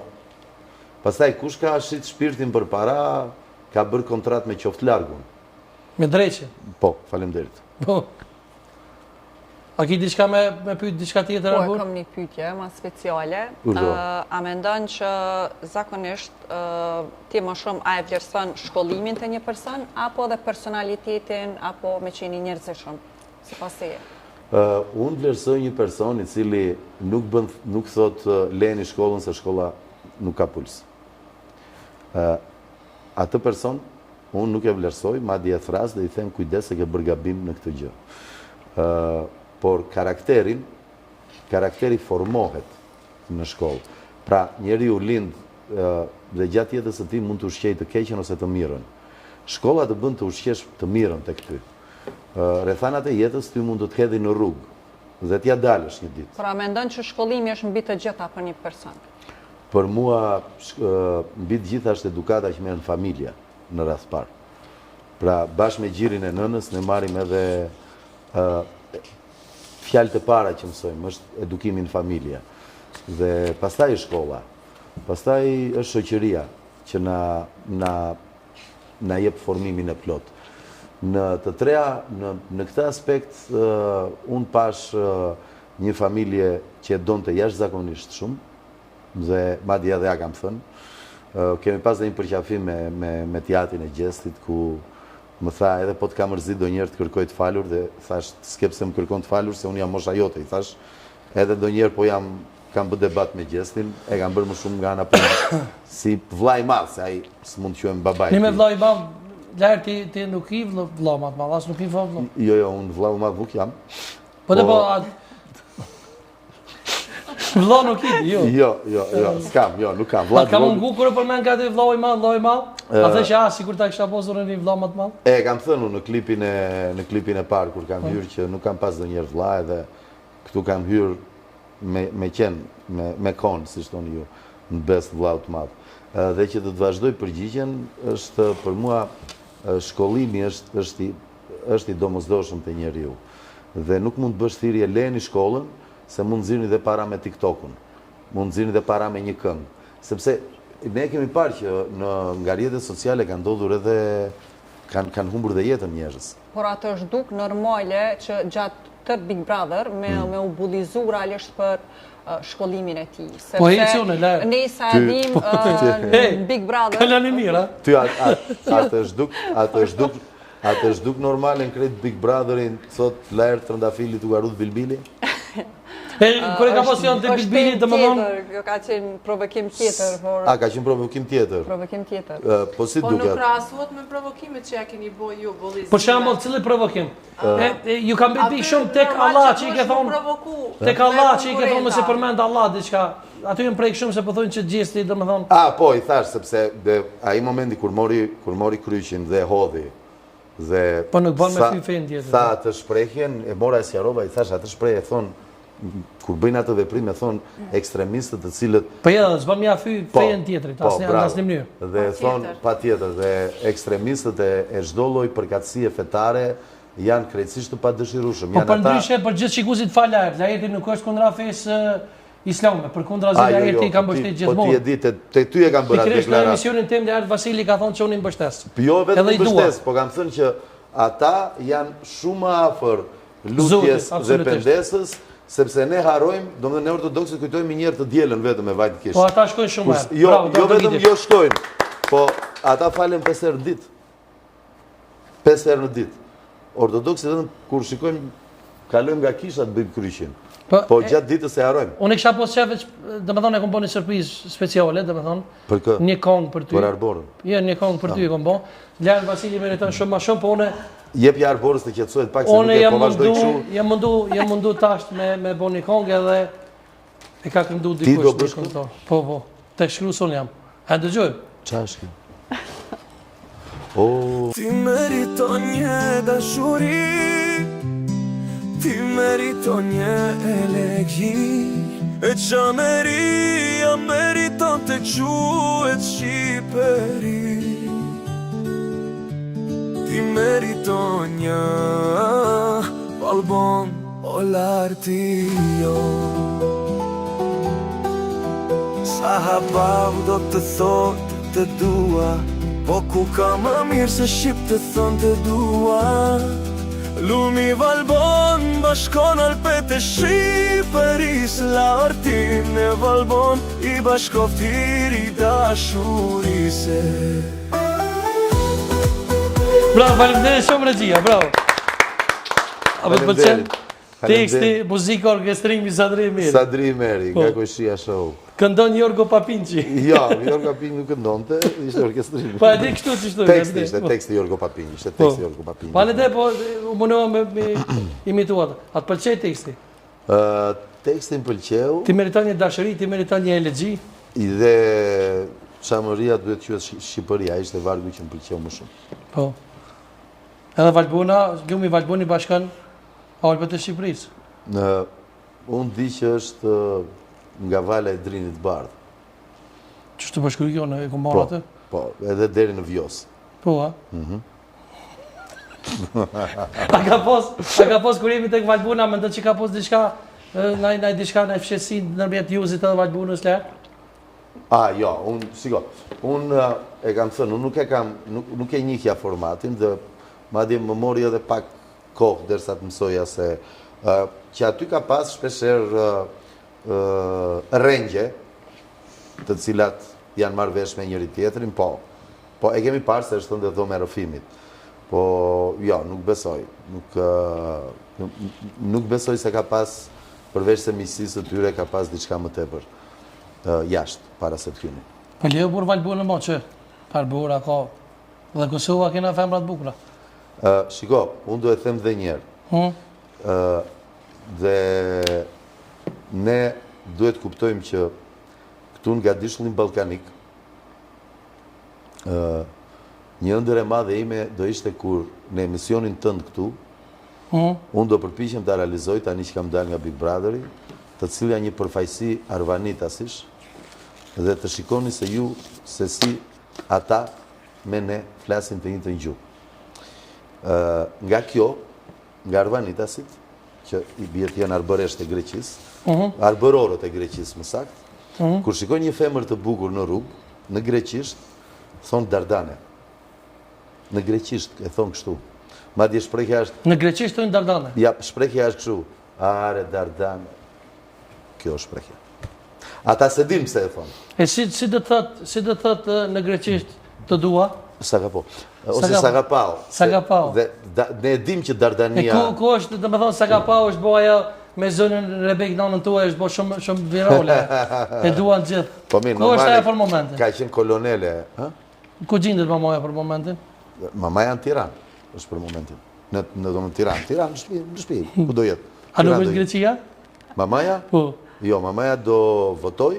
Pastaj kush ka shit shpirtin për para, ka bërë kontrat me qoftë largun. Me drejtje. Po, faleminderit. Po. A ki diçka me pyet diçka tjetër Po, apo? kam një pyetje ma speciale. Urdo. A mendon që zakonisht ti më shumë a e vlerëson shkollimin të një person apo dhe personalitetin apo me qenë i njerëzishëm? Sipas teje. Unë vlerësoj një person i cili nuk thot leni shkollën se shkolla nuk ka puls. Atë person unë nuk e vlerësoj, madje e thras dhe i them kujdes se ke bërë gabim në këtë gjë. Por karakteri formohet në shkollë. Pra, njeriu lind dhe gjatë jetës së tij mund të ushqej të keqen ose të mirën. Shkolla të bën të ushqesh të mirën tek ty. Rrethanat e jetës ty mund të të hedhin në rrugë dhe t'ja dalësh një ditë. Pra mendon që shkollimi është mbi të gjitha për një person? Për mua, mbi të gjitha është edukata që merr në familja në radh parë. Pra, bashkë me gjirin e nënës ne marrim edhe fjalët e para që mësojmë, është edukimi në familje. Dhe pastaj shkolla, pastaj është shoqëria që na jep formimin e plot. Në të treja, në këtë aspekt, unë pash një familje që e donte jashtëzakonisht shumë, dhe madje edhe ja kam thënë. Kemi pas dhe një përqafim me teatrin e Gjestit, ku më tha edhe po të ka mërzit do njerë të kërkoj të falur, dhe thash s'ke pse më kërkon të falur, se unë jam mosha jote, i thash, edhe do njerë po kam bë debat me Gjestin, e kam bërë më shumë nga ana punë, si vllai i madh, se ai s'mund të quhem babaj. Një me vllai i madh, lart ti nuk i vlla më të madh, as nuk i vlla. Jo, unë vllau madh nuk jam. Po të po vlla nuk i, jo. Jo, s'kam, jo, nuk kam. A kam mungu kur për men ka të vllau i madh? A the që sikur ta kisha posur në një vlla më të madh? E kam thënë në klipin e parë kur kam hyrë që nuk kam pas ndonjëherë vlla, edhe këtu kam hyrë me kon, siç thoni ju, në best vllau të madh. Dhe që do të vazhdoj përgjigjen është për mua shkollimi është i domosdoshëm te njeriu. Dhe nuk mund të bësh thirrje leni shkollën, se mund nxirrni dhe para me TikTokun, mund nxirrni dhe para me një këngë, sepse ne kemi parë që nga rrjetet sociale kanë ndodhur edhe kanë humbur dhe jetën njerëz. Por atë është duk normale që gjatë tër Big Brother me u bullizu realisht për shkollimin e tij. Po ecune la. Ne sa dim Big Brother. Kalani mira. Ty atë është duk normale në kretë Big Brotherin, thot lajrë trëndafilit u garut bilbili? Kur e ka pasion të bilbili të më thonë? Jo, ka qenë provokim tjetër. A, ka qenë provokim tjetër? Provokim tjetër. Po si Po nuk duket? krahasohet me provokimet që ja keni bo ju, bullizime. Për shembull, cili provokim? Ju kam bërë shumë tek Allah që i ke thonë. Tek Allah që i ke thonë se përmend Allah diçka. Aty më prek shumë se po thonë që Gjesti, domethënë. Po, i thash sepse ai momenti kur mori kryqin dhe hodhi dhe po nuk bën me fyfen tjetër. Tha atë shprehjen, e mora e sqarova, i thash atë shprehje thon kur bëjnë atë veprim e thon ekstremistët të cilët po ja s'bën mja fen tjetrit, asnjë mënyrë. Dhe thon patjetër dhe ekstremistët e çdo lloj përkatësie fetare janë krejtësisht të padëshirueshëm. Po përndryshe për gjithë shikuesit falar, Laheti nuk është kundra fesë islame, përkundrazi Laheti i ka mbështetur gjithmonë. Po ti e di te ty e kanë bërë atë deklaratë. Në emisionin tim Lahert Vasili ka thonë që unë i mbështes. Jo vetëm i mbështes, po kam thënë që ata janë shumë afër lutjes dhe pendesës, sepse ne harrojmë, domethënë ne ortodoksët kujtojmë një herë të dielën vetëm me vajt kish. Po ata shkojnë shumë herë. Jo vetëm jo shkojnë, po ata falen 5 herë në ditë. 5 herë në ditë. ortodoksit edhe kur shikojmë, kalojmë nga kisha të bëjmë kryqin. Po gjatë ditës e harojmë. Unë kisha pas qefë, dhe me thonë e kom bo një surprizë speciale, dhe me thonë, një kongë për ty. Për arborën. Ja, një kongë për ty e kom bo. Ljarë Vasili meriton shumë ma shumë, po une... Jep ja arborës të qetësohet pak se nuk e po vazhdoj kështu. Jam mundu tasht me bo një kongë edhe e ka këndu dikush. Ti do bësh këtu? Po. Te shkru son jam. A dëgjojmë? Qa është kjo? Ti meriton një dashuri, ti meriton një elegji, e qa meria meriton të quet Shqipëri. Ti meriton një balbon o larti jo. Sa habav do të thot të dua, po ku ka më mirë se Shqip të thonë të dua. Lumi Valbon bashkon Alpet e Shqipëris, lartin e Valbon i bashkoftiri dashurise. Bravo, faleminderit shumë regjia, bravo. A për të pëlqen teksti, muzika, orkestrimi, Sadri Meri. Sadri Meri, nga Koshia Show. Këndon Jorgo Papinqi. Ja, Jorgo Papinqi nuk këndonte, ishte orkestrimi. Pa e di kështu që shtu. Teksti ishte, teksti Jorgo Papinqi, ishte teksti Jorgo Papinqi. Pa në te, po, u mënohë me imituat. A të pëlqej teksti? Tekstin pëlqeu. Ti meriton një dashëri, ti meriton një elegji. Dhe çamëria duhet quhet Shqipëria, ishte vargu që më pëlqeu më shumë. Po. Edhe Valbona, lumi Valboni bashkon Alpet e Shqipërisë. Unë di që është nga vala e Drinit Bardh. Qështu përshkruaj kjo, në e kom marrë atë? Po, edhe deri në Vjos. Po, a? A ka pos kur jemi tek Valbona, mendon që ka pos diçka, naj diçka, naj fshesi ndërmjet Juzit edhe Valbonës lart? Jo, unë e kam thënë, unë nuk e njihja formatin, dhe madje më mori edhe pak kohë derisa të mësoja se që aty ka pas shpesher rengje të cilat janë marrë vesh me njëri tjetrin, po e kemi parë se është thënë dhe dhome e rëfimit. Po, jo, nuk besoj. Nuk besoj se ka pas, përveç se miqësisë të tyre, ka pas diçka më tepër jashtë, para se të hyni. Po leo burë Valbonë më që, Arbora ka, dhe Kosova kena femrat bukura. Shiko, unë do e them dhe njerë. Dhe ne duhet kuptojmë që këtu nga dishullin balkanik, një ndër e madhe ime do ishte kur në emisionin tënd këtu, unë do përpiqem të realizoj tani që kam dal nga Big Brotheri, të cilja një përfaqësi arvanitasish, dhe të shikoni se ju se si ata me ne flasin të njëjtën gjuhë. Nga kjo, nga arvanitasit, që i bjetë janë arbëresht e Greqisë, arbërorët e Greqisë më sakt, kur shikoj një femër të bukur në rrugë, në greqisht, thonë Dardane. Në greqisht e thonë kështu. Madje shprehja është... Në greqisht thonë Dardane? Ja, shprehja është kështu. Are, Dardane. Kjo është shprehja. Ata se dim se e thonë. E si do thëtë në greqisht të dua? Sagapo. Ose Sagapau. Sagapau. Dhe ne e dim që Dardania... E ku është, dhe me thonë, Sagapau është boja me zonën Rebek Nanën tuaj, është bo shumë virole. E duan gjithë. Po mirë, ku është aja për momentin? Ka qenë kolonele. Ku gjindet mamaja për momentin? Mamaja në Tiranë, është për momentin. Në donë Tiranë. Tiranë, në shpi, ku do jetë? A nuk është Greqia? Mamaja? Po. Jo, mamaja do votoj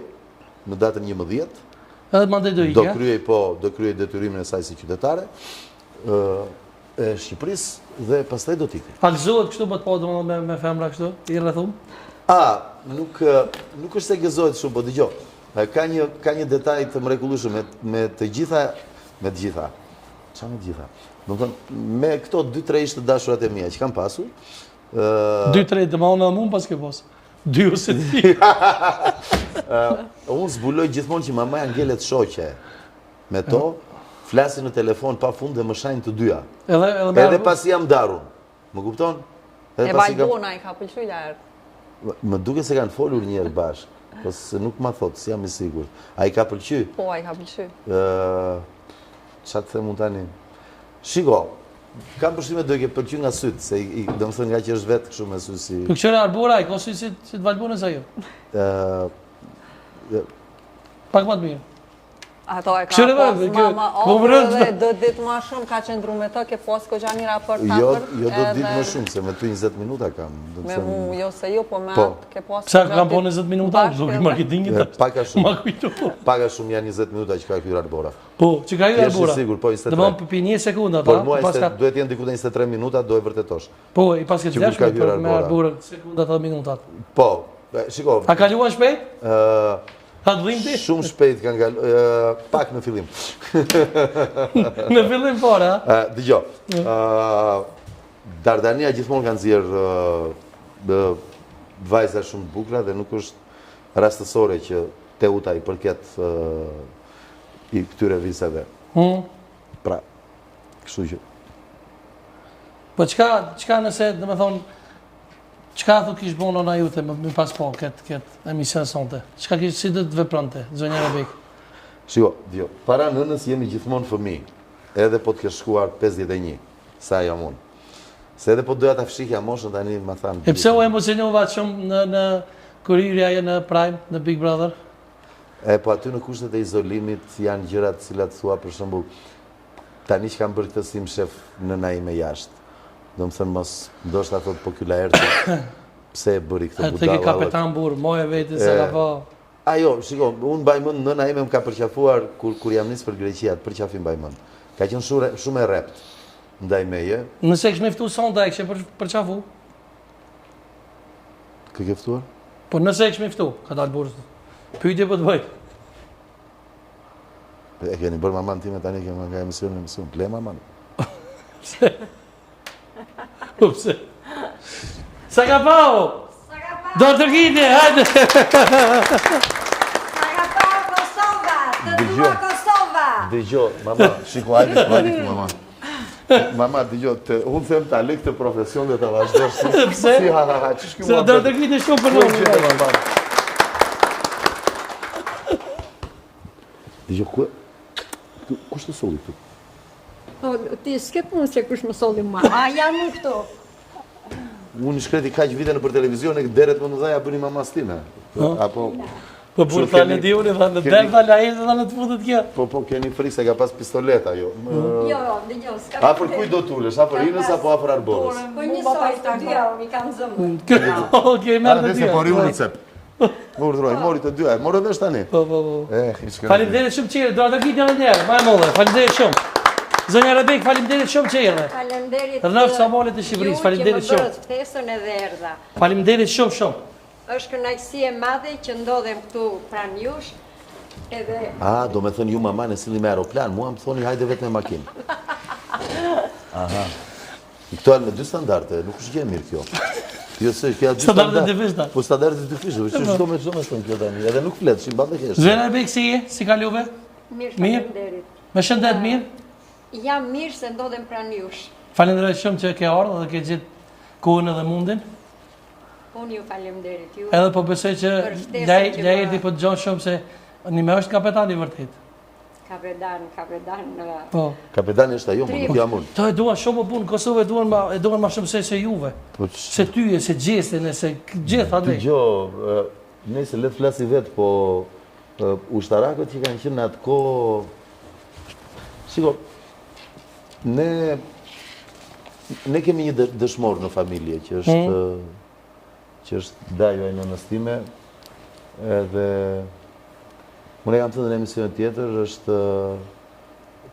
në datën 11. Edhe mandej do ikja? Do kryej detyrimin e saj si qytetare e Shqipërisë dhe pastaj do t'ikë. A gëzohet kështu bëtë po me femra kështu, i rrethum? Nuk është se gëzohet shumë, po dëgjo. Ka një detaj të mrekullueshëm me të gjitha. Qa me të gjitha? Me këto 2-3 ishte dashurat e mia që kam pasur. 2-3 të ma unë pas ke pas. 2 ose 3. Unë zbuloj gjithmonë që mamaja ngelet shoqe me to, flasin në telefon pa fund dhe më shajnë të dyja. Edhe pasi jam darun. Më kupton? E Valbona i ka pëlqy lart. Më duke se kanë folur njerë bashkë, po se nuk ma thotë, si jam i sigur. A i ka pëlqy? Po, a i ka pëlqy. Qa të them unë tani? Shiko, kam përshime do i ke pëlqy nga sytë, se do më thënë nga që është vetë kështu me sy si... Për këshëre Arbora, i ka sy si të Valbonës ajo? Pak më të mirë. Ato e ka pas mama ofrë dhe do ditë ma shumë ka qëndru me të, ke pas ko gja një raport Jo do ditë më shumë, se me ty 20 minuta kam. Me mu, jo se jo, po me atë ke pas ko Pse kam po 20 minuta, do ki marketingit atë. Paka shumë. Ma kujtu. Paka shumë janë 20 minuta që ka hyrë Arbora. Po, që ka hyrë Arbora. Jeshtë sigur, po 23. Dhe më për 1 sekunda, Por mua duhet jenë diku të 23 minuta, do e vërtetosh. Po, i pas ke të vleshme për me Arbora sekundat dhe minutat. Po, shiko. A kaluan shpejt? Ha të dhimti? Shumë shpejt kanë kalu, pak në fillim. Në fillim fare, ha? Dëgjo, Dardania gjithmonë kanë zjerë vajza shumë të bukura dhe nuk është rastësore që Teuta i përket i këtyre vizave. Pra, kështu që. Po qka nëse, dhe me thonë, qka thu kish bono na jute me pas po këtë emision sonte? Qka kish si dhe të veprante, Zonja Rebek? Shiko, para nënës jemi gjithmonë fëmi, edhe po të kesh shkuar 51, sa jam unë. Se edhe po doja ta fshihja moshën tani më thanë. E pse u emocionova shumë në kurrirja e në Prime, në Big Brother? Po aty në kushtet e izolimit janë gjërat cilat thua për shembull tani që kam bërë këtë si shef nëna ime jashtë. Do më thënë mos ndoshta thot po ky laertë pse e bëri këtë budalla. Te ke kapetan burr, moje vetë se ka po. Ajo, shiko, unë mbaj mend nëna ime më ka përqafuar kur jam nis për Greqia, përqafim mbaj mend. Ka qenë shumë e rrept ndaj meje. Nëse kish më ftuar sonda e kishe përqafu? Kë ke ftuar? Po nëse kish më ftuar, ka dalë burrë. Pyetje po të bëj. E keni bërë maman time tani që nga emision. Ple maman. Pse? Pse? Sa ka pao? Do të rkite, hajde! Sa ka pao Kosova, të dua Kosova! Dëgjo, mama, shiko, hajde ku mama. Mama, dëgjo, unë them ta lë këtë profesion dhe ta vazhdosh. Pse? Si ha, ç'është ky Se do të rkite shumë për mua. Dëgjo, kush të solli këtu? Po, ti s'ke punë se kush më solli mua. A jam unë këtu? Unë shkreti kaq vite në për televizion e deret më në dhaja bëni mamas time. Apo... Po burë tha në diuni, tha në del, tha la ishte, tha në të futet kja. Po, keni frikë se ka pas pistoleta, jo. Jo, s'ka. Afër kuj do t'ulesh, afër Inës apo afër Arborës? Po njësoj të dyja, mi kam zëmë. Okej, merë të dyja. Po rri unë cep. Urdhroj, mori të dyja, morë vesh tani. Po. Faleminderit shumë qire, do të kitë edhe njerë, ma e modhe, faleminderit shumë. Zonja Rebek, faleminderit shumë që erdhe. Faleminderit. Rënaf Samolet e Shqipërisë, faleminderit shumë. Ju që më bërët ftesën edhe erdha. Faleminderit shumë. Është kënaqësi e madhe që ndodhem këtu pranë jush. Edhe Do me thënë ju maman e silli me aeroplan, mua më thoni hajde vetë me makinë. Aha. Këto janë me dy standarte, nuk është gjë e mirë kjo. Jo se kjo dy standarde dyfishta. Po standarde dyfishta, që çdo me thënë kjo tani, edhe nuk flet, si mbante kesh. Zonja Rebek si kalove? mirë, faleminderit. Me shëndet mirë? Jam mirë se ndodhem pranë jush. Faleminderit shumë që ke ardhur dhe ke gjetë kohën edhe mundin. Unë ju faleminderit ju. Edhe po besoj që Lajrti po dëgjon shumë se Nime është kapetani vërtet. Kapetan. Po. Kapetani është ajo, nuk jam unë. To e duan shumë punë, Kosovë e duan më shumë se juve. Se tyje, se gjestin, se gjithë atë. Dëgjo, nëse le të flasi vetë, po ushtarakët që kanë qenë në atë kohë, shiko, ne kemi një dëshmor në familje që është dajo e nënës time, edhe unë e kam thënë në emision tjetër,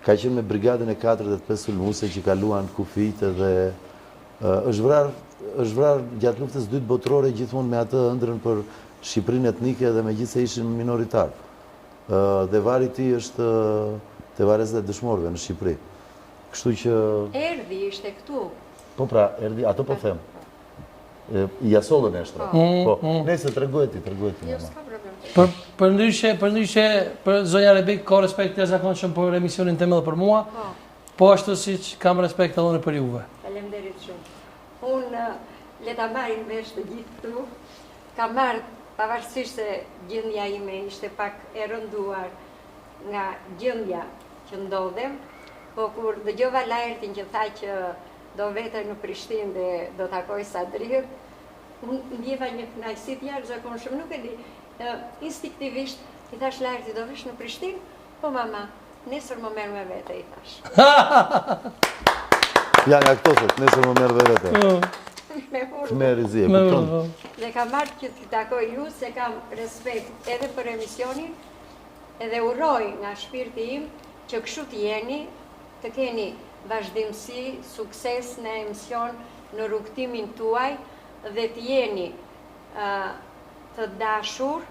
ka qenë me brigadën e 4 dhe 5 sulmuse që kaluan kufijt dhe është vrarë gjatë luftës dytë botërore gjithmonë me atë ëndrrën për Shqipërinë etnike dhe me gjithë se ishin minoritar. Dhe vari ti është të varezat e dëshmorëve në Shqipëri. Kështu që... Erdi ishte këtu. Po pra, erdi, ato po them. Jasollën e shtra. Po, nëse tregoj ti. Jo, s'ka problem. Për ndryshe, për Zonja Rebek ka respekt të zakonshëm për emisionin tim edhe për mua, po ashtu siç kam respekt edhe për juve. Faleminderit shumë. Unë le ta marrin vesh të gjithë këtu. Ka marrë pavarësisht se gjendja ime ishte pak e rënduar nga gjendja që ndodhem, Po kur dëgjova Laertin që tha që do vete në Prishtinë dhe do takoj Sadrin, unë ndjeva një kënaqësi të jashtëzakonshme, nuk e di. Instinktivisht i thash Laerti, do vesh në Prishtinë? Po mama, nesër më merr me vete, i thash. Ja, nga këto sot, nesër më merr me vete. Me rizie, kupton. Dhe kam marrë që të takoj ju, se kam respekt edhe për emisionin, edhe uroj nga shpirti im që kështu të jeni, të keni vazhdimsi, sukses në emision, në rrugtimin tuaj, dhe të jeni të dashur,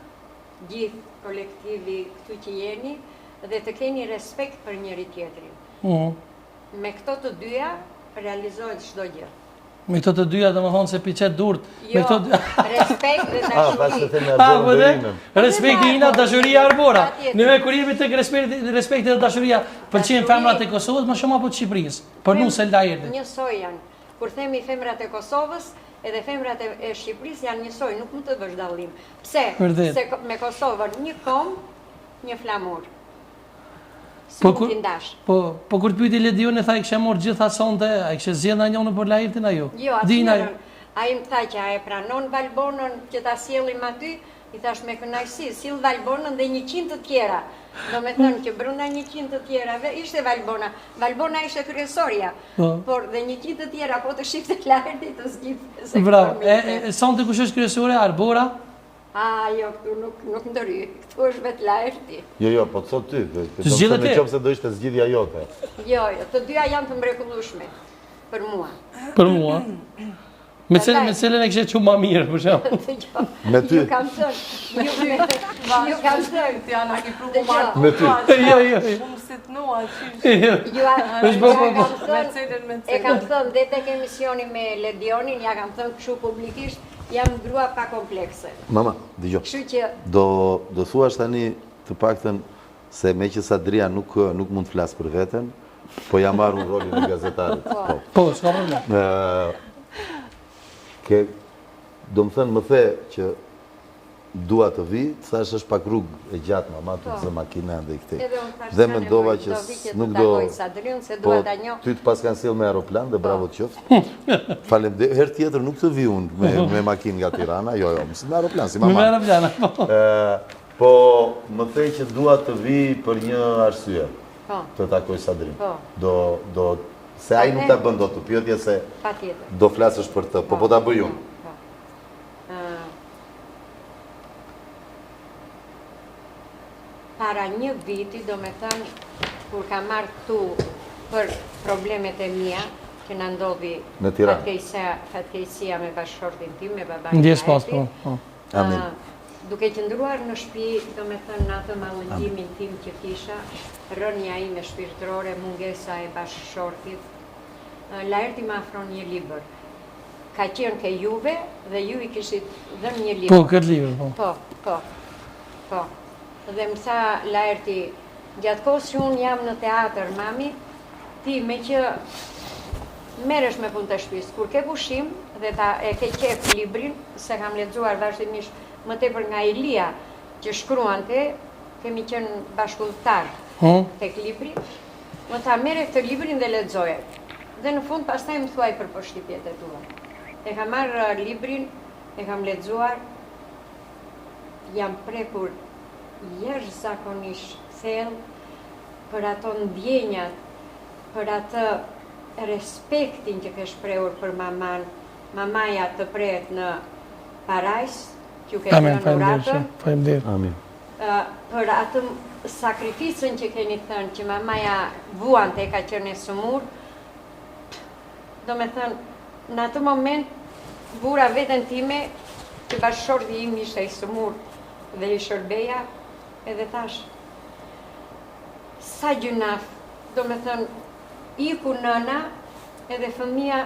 gjithë kolektivi këtu që jeni, dhe të keni respekt për njëri tjetrin. Me këto të dyja, realizohet çdo gjë. Me këto të dyja dhe më thonë se piqet durt. Jo, respekt dhe dashuri. Respekti ina, dashuria arbora. Nëve kur jemi të respekti dhe dashuria, pëlqen femrat e Kosovës, më shumë apo të Shqipërisë? Për nu se Laerti. Njësoj janë. Kur themi femrat e Kosovës, edhe femrat e Shqipërisë janë njësoj, nuk mund të bësh dallim. Pse? Se me Kosovën një kom, një flamur. Po kur të pyeti Ledion e tha i kështë morë gjitha sonte, a i kështë zjedha njënë për Laertin a ju? Jo, atëherën, a i më tha që a e pranon Valbonën që ta sjellim aty, i thash me kënaqësi, sill Valbonën dhe 100 të tjera. Do me thënë që brenda 100 të tjerave ishte Valbona. Valbona ishte kryesorja, por dhe 100 të tjera po të shifte Laerti të zgjidhte. Bravo, sonte kush është kryesore, Arbora? Jo, këtu nuk ndëry, këtu është vetë Laerti. Jo, po të sot ty, këtë në qopë se do ishte zgjidhja jote. Jo, të dyja janë të mrekullueshme, për mua. Për mua? Me cilën e kështë që ma mirë, për shumë? Me ty? Ju kam thënë. Ju kam thënë. Tjana ki pruku marë. Me ty? Shumë si të nua, e kam thënë, dhe tek emisioni me Ledionin, ja kam thënë kështu publikisht, jam grua pa komplekse. Mama, dëgjo. Do thuash tani të paktën se me që Sadria nuk mund të flasë për veten, po jam marrë unë rolin e gazetarit. Po, s'ka problem. Do më thënë më the që dua të vi, të thash është pak rrugë e gjatë mama të zë makina dhe i këti. Dhe me ndova që nuk do... Po, ty të pas kanë sill me aeroplan dhe bravo të qoftë. Falem dhe, her tjetër nuk të vi unë me makinë nga Tirana, jo, mësë me aeroplan, si mama. Me aeroplan, po. Po, më the që dua të vi për një arsye, të takoj Sadrin. Se ai nuk ta bën dot të pyetje se do flasësh për të, po ta bëj unë. Para një viti, do me thënë, kur ka marrë këtu për problemet e mia, që në ndodhi fatkeqësia me bashkëshortin tim, me babain e Laertit, duke qëndruar në shtëpi, do me thënë, në atë mallëngimin tim që kisha, rënja ime shpirtërore, mungesa e bashkëshortit, Laerti më afron një libër. Ka qenë ke juve dhe ju i kishit dhënë një libër. Po, këtë libër, po. Po. Dhe më tha Laerti, gjatë kohës që unë jam në teatr, mami, ti me që merresh me punë të shtëpisë, kur ke pushim dhe e ke qef librin, se kam lexuar vazhdimisht më tepër nga Ilia, që shkruante, kemi qenë bashkëudhëtar tek libri, më tha merre këtë librin dhe lexoje. Dhe në fund pastaj më thuaj për përshtypjet e tua. E kam marrë librin, e kam lexuar, jam prekur jashtëzakonisht thellë për ato ndjenjat, për atë respektin që ke shprehur për maman, mamaja të pret në parajs, që ke dhënë uratën. Amin. Për atë sakrificën që keni thënë, që mamaja vuante e ka qenë e sëmur, do me thënë, në atë moment, vura veten time, që bashkëshorti im ishte i sëmur dhe i shërbeja, edhe thash, sa gjunaf, do me thënë, iku nëna, edhe fëmia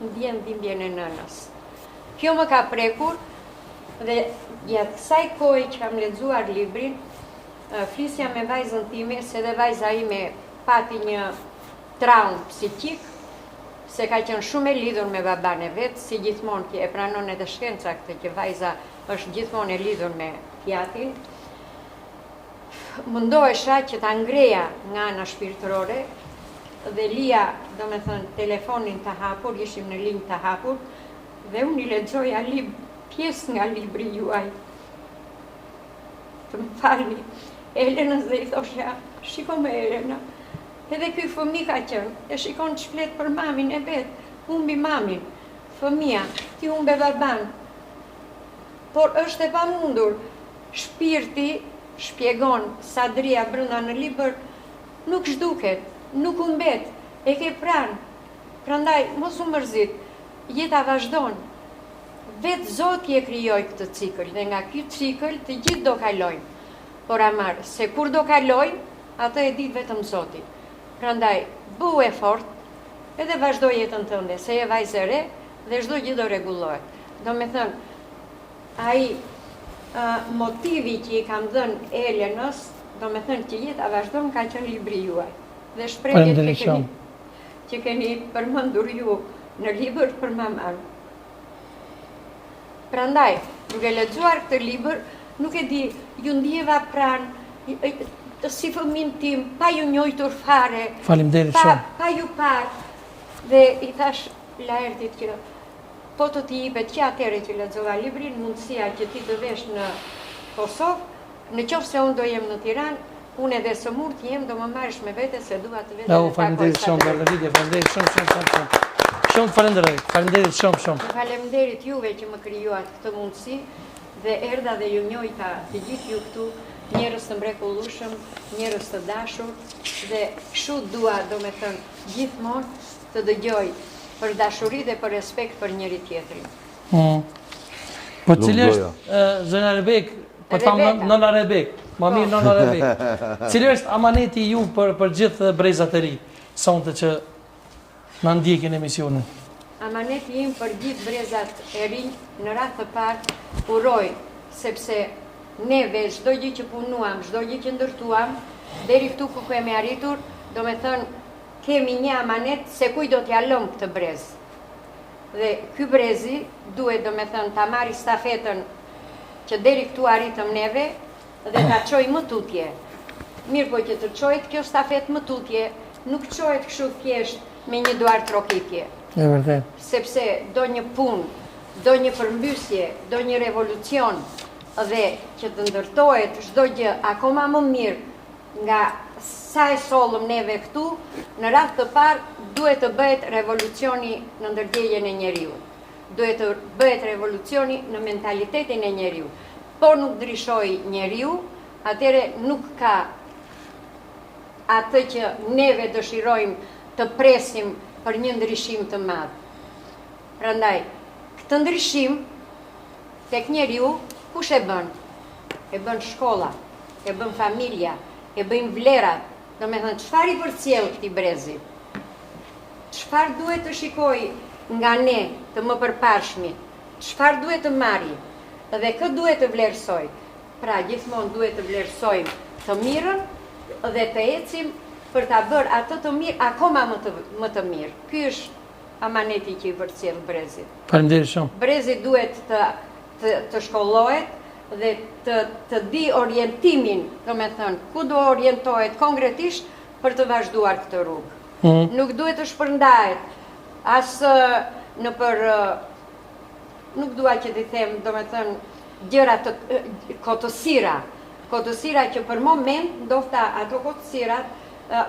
ndjen dhimbjen e nënës. Kjo më ka prekur, dhe gjatë kësaj kohë që kam lexuar librin, flisja me vajzën time, se dhe vajza ime pati një traumë psikik, se ka qenë shumë e lidhur me baban e vetë, si gjithmonë që e pranon edhe shkenca këtë që vajza është gjithmonë e lidhur me tjatin. Mundohesha që ta ngreja nga ana shpirtërore, dhe Lia, do me thënë, telefonin të hapur, ishim në linjë të hapur, dhe unë I lexoja pjesë nga libri juaj. Të më falni, Elenës dhe I thoshja, shiko me Elena, edhe ky fëmi ka qenë, e shikon që flet për mamin e vetë, humbi mamin, fëmia, ti humbe baban, por është e pamundur, shpirti, shpjegon Sadria brenda në libër, nuk zhduket, nuk humbet, e ke pranë, prandaj mos u mërzit, jeta vazhdon, vetë Zoti e krijoi këtë cikël, dhe nga ky cikël të gjithë do kalojnë, por amar, se kur do kalojnë, atë e di vetëm Zoti. Prandaj, bëu efort, edhe vazhdo jetën tënde, se je vajzë e re, dhe çdo gjë do rregullohet. Do me thënë, ai motivi që I kam dhënë Elenës, do me thënë që jeta vazhdon, ka qenë libri juaj. Dhe shprehjet që keni përmendur ju në libër për maman. Prandaj, duke lexuar këtë libër, nuk e di, ju ndjeva pranë, si fëmin tim, pa ju njojtur fare, Faleminderit shumë. Pa ju parë, dhe I thash Laertit që po të t'i jipet që atere që lexova librin, mundësia që ti të vesh në Kosovë, në qoftë se unë do jem në Tiranë, unë edhe së mur të jem, do më marrësh me vete se dua të vesh. Faleminderit shumë, Bardalidje, faleminderit shumë. Shumë faleminderit shumë. Faleminderit juve që më krijuat këtë mundësi dhe erdha dhe ju njohita të gjithë ju këtu, njerëz të mrekullueshëm, njerëz të dashur dhe kështu dua, do me thënë, gjithmonë të dëgjoj për dashuri dhe për respekt për njëri tjetrin. Po cili është zëna Rebek, po thamë nëna Rebek, më mirë nëna Rebek. Cili është amaneti ju për gjithë brezat e ri, sonte që na ndjekin emisionin? Amaneti im për gjithë brezat e rinj në radhë të parë uroj, sepse neve çdo gjë që punuam, çdo gjë që ndërtuam, deri këtu ku kemi arritur, do me thënë, kemi një amanet se kuj do t'ja lëm këtë brez. Dhe ky brezi duhet, do me thënë, ta marri stafetën që deri këtu arritëm neve dhe ta çoj më tutje. Mirë po që të çojt kjo stafet më tutje, nuk çojt kështu thjesht me një duar trokitje. E vërtet. Sepse do një punë, do një përmbysje, do një revolucion dhe që të ndërtohet çdo gjë akoma më mirë nga sa e sollëm neve këtu, në radhë të parë duhet të bëhet revolucioni në ndërgjegjjen e njeriut. Duhet të bëhet revolucioni në mentalitetin e njeriut. Po nuk ndryshoj njeriu, atëre nuk ka atë që neve dëshirojmë të presim për një ndryshim të madh. Prandaj, këtë ndryshim tek njeriu kush e bën? E bën shkolla, e bën familja, e bëjmë vlerat. Do me thënë, çfarë I përcjell këtij brezi? Çfarë duhet të shikoj nga ne të më përpashmit? Çfarë duhet të marri? Dhe kë duhet të vlerësoj? Pra, gjithmonë duhet të vlerësojmë të mirën dhe të ecim për ta bërë atë të mirë akoma më të mirë. Ky është amaneti që I përcjell brezit. Faleminderit shumë. Brezi duhet të shkollohet dhe të di orientimin, do me thënë, ku do orientohet konkretisht për të vazhduar këtë rrugë. Nuk duhet të shpërndahet, asë në për, nuk dua që t'i them, do me thënë, gjëra të kotësira që për moment, ndofta ato kotësirat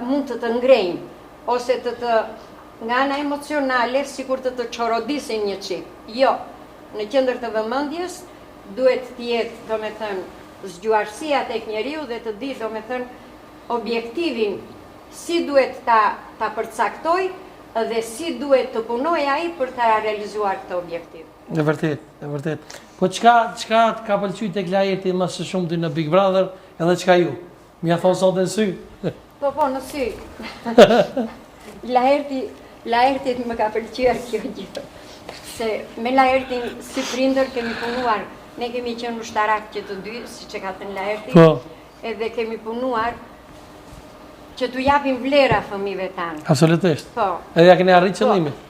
mund të ngrejnë, ose nga ana emocionale, sikur të çorodisin një çik. Jo, në qendër të vëmendjes, duhet të jetë, do me thënë, zgjuarësia tek njeriu dhe të di, do me thënë, objektivin, si duhet ta përcaktoj dhe si duhet të punoj ai për ta realizuar këtë objektiv. E vërtet. Po çka ka pëlqyer tek Laerti më së shumti në Big Brother, edhe çka ju? M'ia thon sot në sy. Po, në sy. Laertit më ka pëlqyer kjo gjë. Se me Laertin si prindër kemi punuar, ne kemi qenë ushtarak që të dy, siç e ka thënë Laerti, edhe kemi punuar që t'u japim vlera fëmijëve tanë. Absolutisht. Po. Edhe ja keni arrit qëllimin.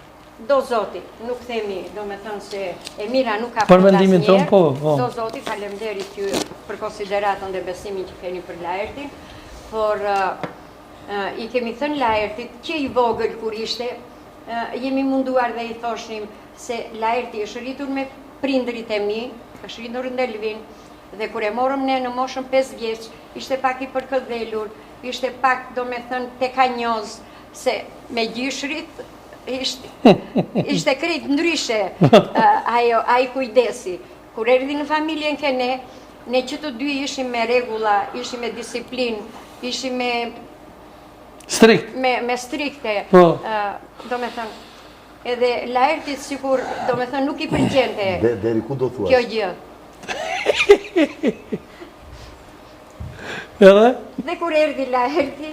Do Zoti, nuk themi, do me thënë se e mira nuk ka për mendimin ton, po. Do Zoti, faleminderit ju për konsideratën dhe besimin që keni për Laertin, por I kemi thënë Laertit që i vogël kur ishte, jemi munduar dhe i thoshim se Laerti është rritur me prindrit e mi, është rritur në Elvin, dhe kur e morëm ne në moshën 5 vjeç, ishte pak i përkëdhelur, ishte pak do me thënë tekanjoz, se me gjyshrit ishte krejt ndryshe ai kujdesi. Kur erdhi në familjen ke ne që të dy ishim me regula, ishim me disiplin, ishim me strikt. Me strikte, do me thënë, edhe Laertit sikur, do me thënë, nuk i përgjente Deri ku do thua? kjo gjë. Edhe? Dhe kur erdi Laerti,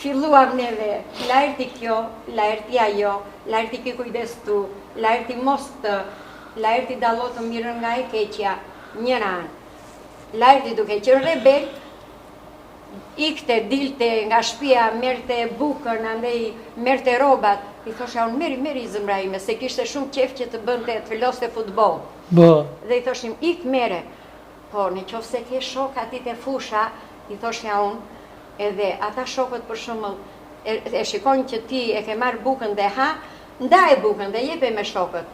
filluam neve, Laerti kjo, Laerti ajo, Laerti ki kujdes tu, Laerti mos të, Laerti dallo të mirën nga e keqja, njëra anë. Laerti duke që rebel, ikte, dilte nga shtëpia, merte bukën, andej merte robat, i thosha unë meri i zëmra ime, se kishte shumë qef që të bënte, të filloste futbol. Dhe i thoshim, ik mere, po në qoftë se ke shok atit e fusha, i thoshja unë, edhe ata shokët për shembull e shikojnë që ti e ke marrë bukën dhe ha, ndaj bukën dhe jepe me shokët.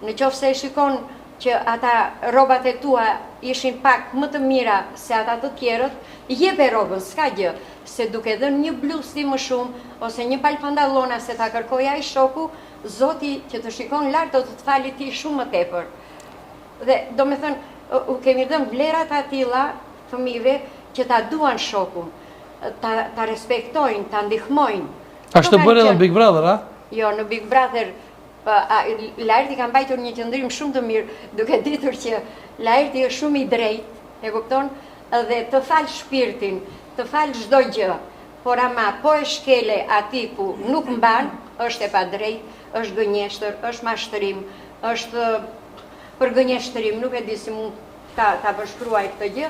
Në qoftë se e shikon që ata robat e tua ishin pak më të mira se ata të tjerët, jepe robën, s'ka gjë, se duke dhënë një bluzë ti më shumë, ose një palë pantallona se ta kërkoja i shoku, Zoti që të shikon lart do të të fali ti shumë më tepër. Dhe do me thënë, u kemi dhënë vlerat atilla fëmijëve që ta duan shokun, ta respektojnë, ta ndihmojnë. Ashtë të bërë edhe në Big Brother, a? Jo, në Big Brother, Laerti ka mbajtur një qëndrim shumë të mirë, duke ditur që Laerti është shumë i drejt, e kupton, dhe të falë shpirtin, të falë çdo gjë, por ama po e shkele ati ku nuk mban, është e pa drejt, është gënjeshtër, është mashtërim, është për gënjeshtërim, nuk e di si mund ta përshkruaj këtë gjë,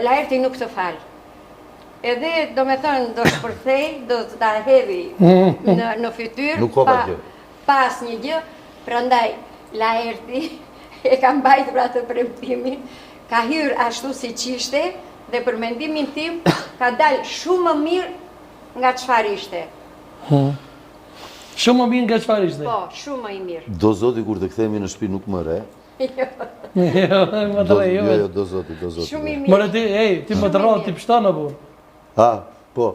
Laerti nuk të falë. Edhe, do me thënë, do shpërthej, do të ta hedhi në fytyrë, pas një gjë, prandaj Laerti e ka mbajtur atë premtimin, ka hyrë ashtu si qishte, dhe për mendimin tim, ka dalë shumë më mirë nga çfarë ishte. Shumë më mirë nga çfarë ishte? Po, shumë më i mirë. Do zoti kur të kthehemi në shtëpi nuk më re. Jo, do zoti. Shumë i mirë. More ti më të rronë, ti pështon apo? Po.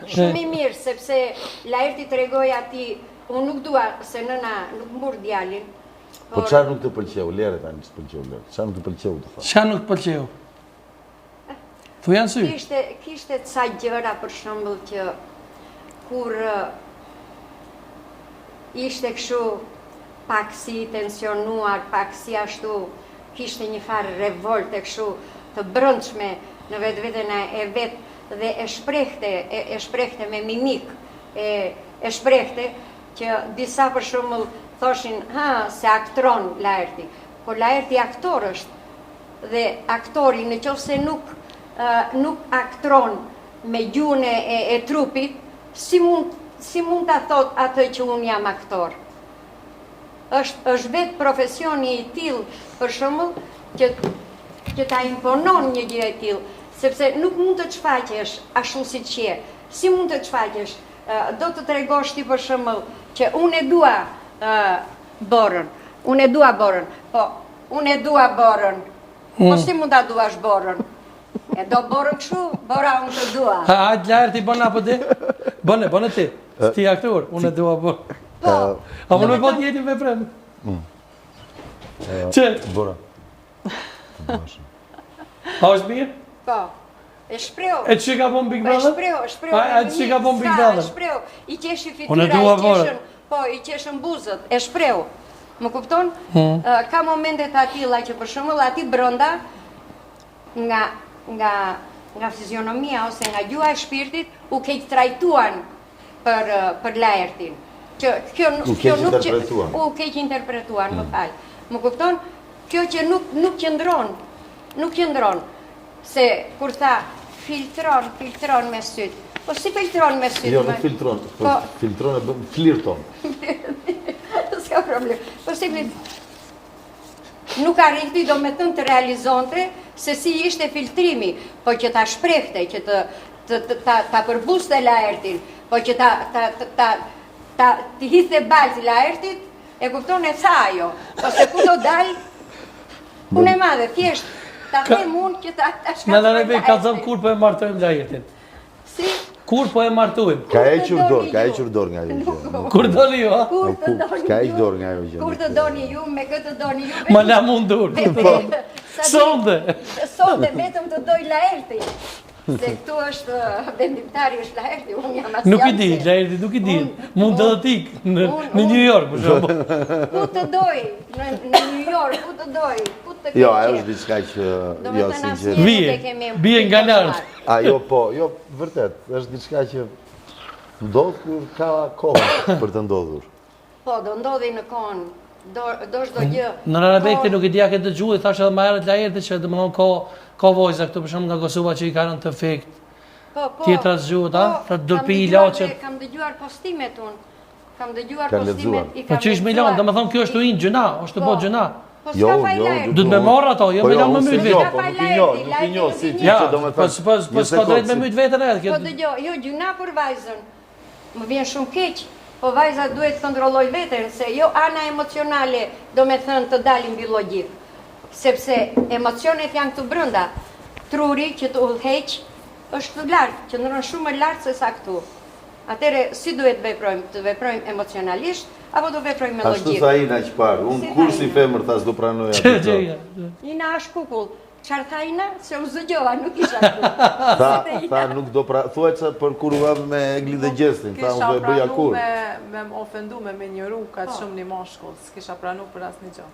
Shumë i mirë, sepse Laerti tregoi ati, unë nuk dua se nëna nuk mbur djalin. Po çfarë nuk të pëlqeu? Lere tani që pëlqeu lere. Çfarë nuk të pëlqeu të tha? Çfarë nuk të pëlqeu? Tu janë sy? Kishte ca gjëra për shembull që kur ishte kështu pak si tensionuar, pak si ashtu, kishte një farë revolte kështu të brëndshme në vetveten e vet dhe e shprehte me mimik, e shprehte që disa për shembull thoshin, se aktron Laerti, po Laerti aktor është dhe aktori në qoftë se nuk aktron me gjuhën e trupit, si mund ta thot atë që unë jam aktor? Është vetë profesioni i tillë, për shembull, që ta imponon një gjë e tillë, sepse nuk mund të çfaqesh ashtu siç je. Si mund të çfaqesh? Do të tregosh ti për shembull që unë e dua borën. Unë e dua borën. Po, unë e dua borën. Po si mund ta duash borën? E do borën kështu, bora unë të dua. Laerti bën apo ti? Bën ti. Ti aktor, unë e dua borën. Po. A më po jeti me prem? Që? Bora. A është mirë? Po. E shpreu. E që ka bon Big Brother? E shpreu. A që ka bon Big Brother? E shpreu. I qeshi Unë e fytyra, dua borën. i qeshën buzët. E shpreu. Më kupton? Ka momentet atilla që për shembull aty brenda nga fizionomia ose nga gjuha e shpirtit u keq trajtuan për Laertin. U keq interpretuan, më fal. Më kupton? Kjo që nuk qëndron. Se kur tha filtron me syt. Po si filtron me syt? Jo, nuk filtron. Filtron e bën flirton. S'ka problem. Po si nuk arriti do me thënë të realizonte se si ishte filtrimi, po që ta shprehte, që ta përbuste Laertin, po që t'i hithë balë të Laertit, e kupton e tha ajo, po se ku do dalë, unë e madhe, thjesht, ta them unë që ta shkatroj Në Rebek ka thënë kur po e martojmë Laertin. Si? Kur po e martojmë? Ka hequr dorë nga ajo gjë. Kur doni ju, a? Ka hequr dorë nga ajo gjë. Kur të doni ju, me këtë doni ju. Ma la mundur. Sonde. Sonde, vetëm të doj Laerti. Se këtu është vendimtari është Laerti, unë jam asjanë. Nuk i di, Laerti nuk i di. Mund të dhe tik në New York, për shumë. Ku të doj, në New York, ku të doj, ku të keqe. Jo, ajo është diçka që, jo, sinqerisht. Bie nga lartë. Jo, po, jo, vërtet, është diçka që ndodh kur ka kohë për të ndodhur. Po, do ndodhi në kohën, do shdo gjë. Në Rebek nuk i dija këtë dëgjuar, thash edhe më herët Laerti që domethënë ka vojza këtu për shembull nga Kosova që i kanë të fekt. Tjetra zgjuhet, a? Pra dopi i laçet. Kam dëgjuar postimet unë. Kam dëgjuar Ka postimet. lexuar. Po çish Milan, domethënë kjo është uin gjëna, është të bëj gjëna. Po Jo, s'ka faj jo, Laerti. Do të më marr ato, jo Po më jo, lëm më unë myt si jo, vetë. po nuk i njoh, si ti Ja, që do me po thënë. s'ka drejt me myt vetën edhe Po kjo. dëgjoj, jo gjuna për vajzën. Më vjen shumë keq, po vajza duhet të kontrolloj veten se jo ana emocionale, do me thënë të dalin biologjik. Sepse emocionet janë këtu brenda. Truri që të udhëheq është të lartë, që ndron shumë më lart se sa këtu. Atëre si duhet veprojmë? Të veprojmë emocionalisht apo do veprojmë me Ashtu logjik? tha Ina që parë, unë kur si femër tha s'do pranoja atë. Ina është kukull. Çfarë tha Ina? Se u zgjoha, nuk isha kukull. Tha nuk do thuaj që për kur u vëm me Egli dhe Gjestin, tha unë do e bëja kur. Me më ofendu, me njëru, ka shumë një mashkull, s'kisha pranu për asë një gjë.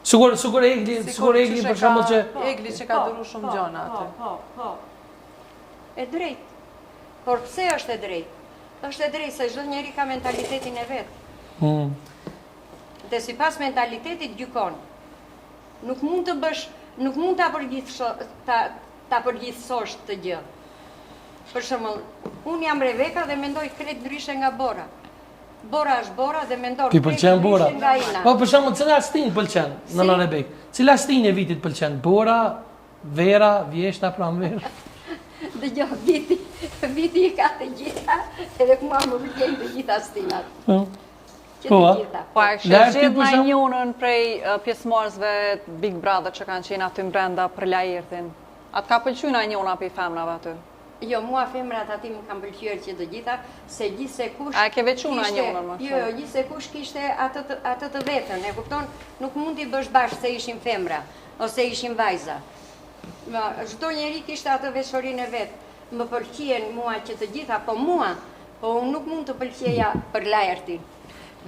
Sigur Egli për shembull që Egli që ka dëru shumë gjëna atë. Po. E drejt. Por pse është e drejt? Është e drejt se çdo njeri ka mentalitetin e vet. Dhe sipas mentalitetit gjykon. Nuk mund të bësh, nuk mund ta përgjithësosh të gjë. Për shembull, unë jam Rebeka dhe mendoj krejt ndryshe nga Bora. Bora është Bora dhe mendon ti pëlqen Bora. nga Ina. Po për shembull, cila stin pëlqen në Rebek? Cila stin e vitit pëlqen? Bora, Vera, Vjeshta, Pranvera. Dëgjoj, viti i ka të gjitha, edhe mua më pëlqejnë të gjitha stinat. Që të gjitha. Po e kështë gjithë në njënën prej pjesëmarrësve Big Brother që kanë qenë aty brenda për Laertin. Atë ka pëlqyer në njëna për femrave aty? Jo, mua femrat aty më kanë pëlqyer që të gjitha, se gjithsekush... A e ke veçuar në njënën më shumë? Jo, gjithsekush kishte atë të vetën, e kupton? Nuk mund t'i bësh bashkë se ishin femra, ose ishin vajza. Çdo njeri kishte atë veçorinë e vet. Më pëlqen mua që të gjitha, po unë nuk mund të pëlqeja për Laertin.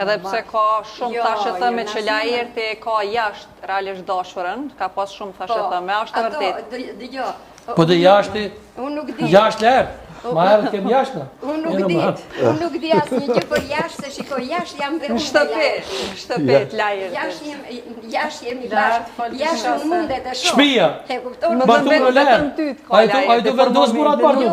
Edhe pse ka shumë thashë thëme që Laerti ka jashtë realisht dashurën, ka pas shumë thashë thëme, është të vërtet. Dëgjoj. Po dhe jashtë, Unë nuk di. jashtë lërë, ma herët kem jashtë. Unë nuk di asë një gjë për jashtë, se shiko jashtë jam dhe unë Në shtëpet Laerti. Jashtë jemi bashkë, jashtë unë mundet e shumë. Shpia. E kupton? Ma tu në lërë. A i do vendos murat bardu.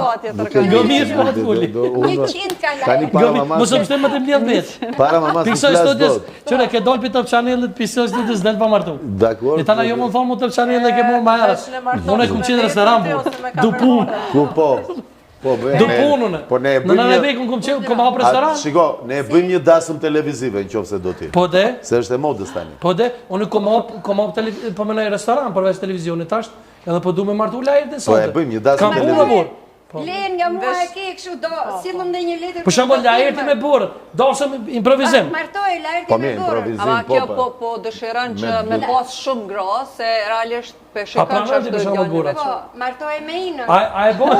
Gëmirë për atë kulli. 100 ka Tani Laerti. para mamas. Mos më shtem më të mbledh vetë. Para mamas Pisoj flas studios, dot. qëre ke dol për Top Channel-it, pisoj studios del pa martu. Dakor. E tana jo më thonë mu Top Channel dhe ke mu ma herët. Unë e kum qenë restoran bu, du pun. Ku po? Po Du punën. Po ne e Në bëjmë. Rebekun kum hap restoran. Shiko, ne e bëjmë një dasëm televizive nëse do ti. Po de, Se është e modës tani. po de, unë kum hap po më në restoran përveç televizionit tash, edhe po du me martu Laertin Po sonte. e bëjmë një dasëm Kam punë televizive. burr. Len nga mua e ke kështu, do sillëm dhe një letër. Për shembull Laerti me burr, dashëm improvizim. Martoj Laerti Po me mirë, burrën. improvizim. Ama kjo po. po dëshiron që me pas shumë gra, se realisht për A shikon pranon që ti është për shembull djalë burrat? Po, martoj me Inën. A e bën?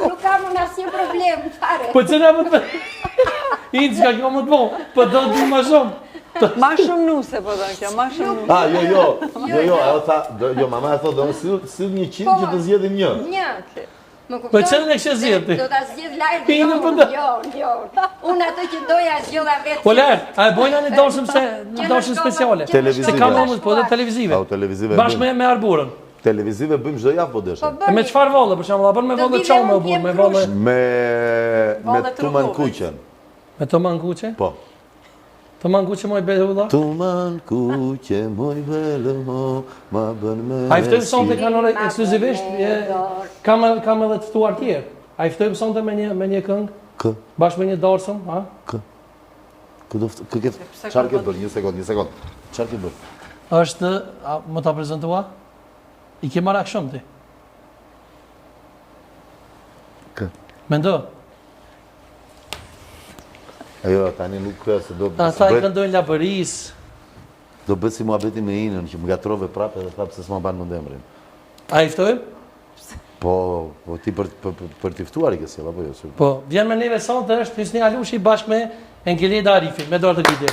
Nuk kam unë asnjë problem fare. Po çfarë më të Inë s'ka kjo më të bon, po do të di më shumë. Ma shumë nuse, po dhe kjo, ma shumë nuse. Ah, jo, ajo tha, jo, mama e thotë, do sill 100 që të zgjedhim një. Një. Po çfarë ne kishë zgjedhti? Do ta zgjedh Laerti. Inën po do. Jo. Unë atë që doja zgjodha vetë. Po lart, a e bojnë në dashëm se në dashëm speciale. Televizive. Se kam më po dhe televizive. Au televizive. Bashkë me arburën. Televizive bëjmë çdo javë po desha. E me çfarë vallë për shembull, apo me vallë çau me burr, me vallë Me Tuman Kuqen. me Toman Kuqe? Po. Të manë ku që moj bella? Tuman ku që moj bella, ma bën me A i ftojmë sonte kanore ekskluzivisht, kam edhe të ftuar tjerë. A i ftojmë sonte me një këngë? Kë? Bashkë me një dorsëm, a? Kë? Qarë ke bërë? Një sekund. Qarë ke bërë? Është, më ta prezentua? I ke marrë akshëm ti? Kë? Mendo? Ajo, tani nuk kërë se do... Ata i këndojnë labëris. Do bëtë si mua beti me inën, që më gatrove prapë edhe prapë se s'ma banë më ndemrin. A i ftojmë? Po ti për t'i ftuar i kësjela, po jo? Po, vjen me neve sonte është Hysni Alushi bashkë me Engelida Arifi, me dorë të gjidje.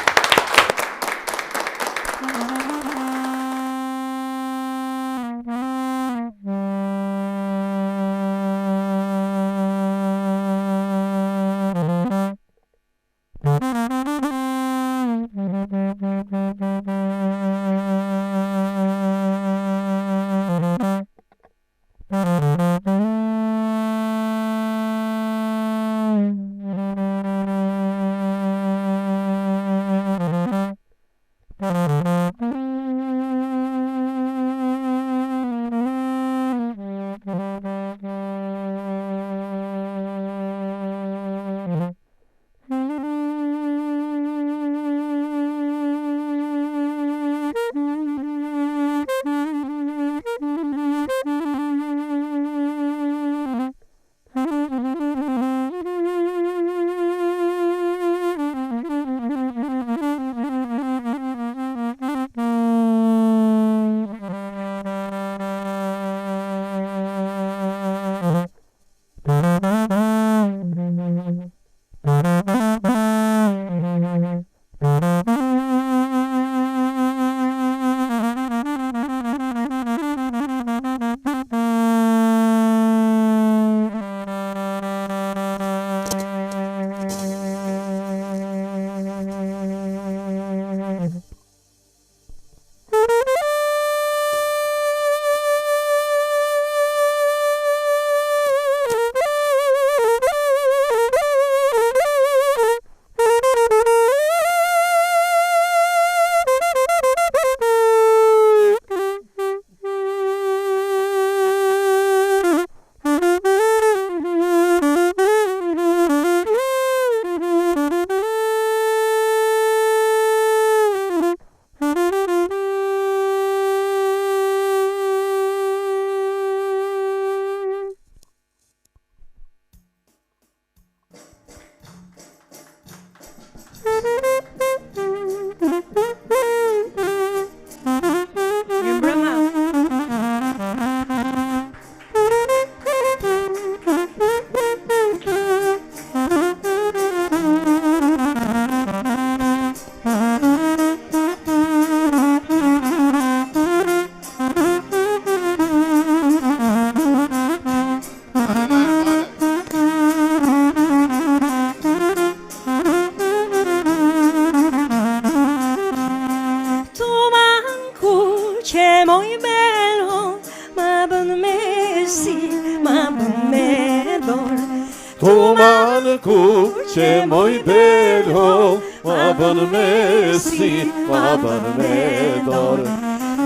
Tuman ku që moj belo, ma bën me si, ma bën me dorë.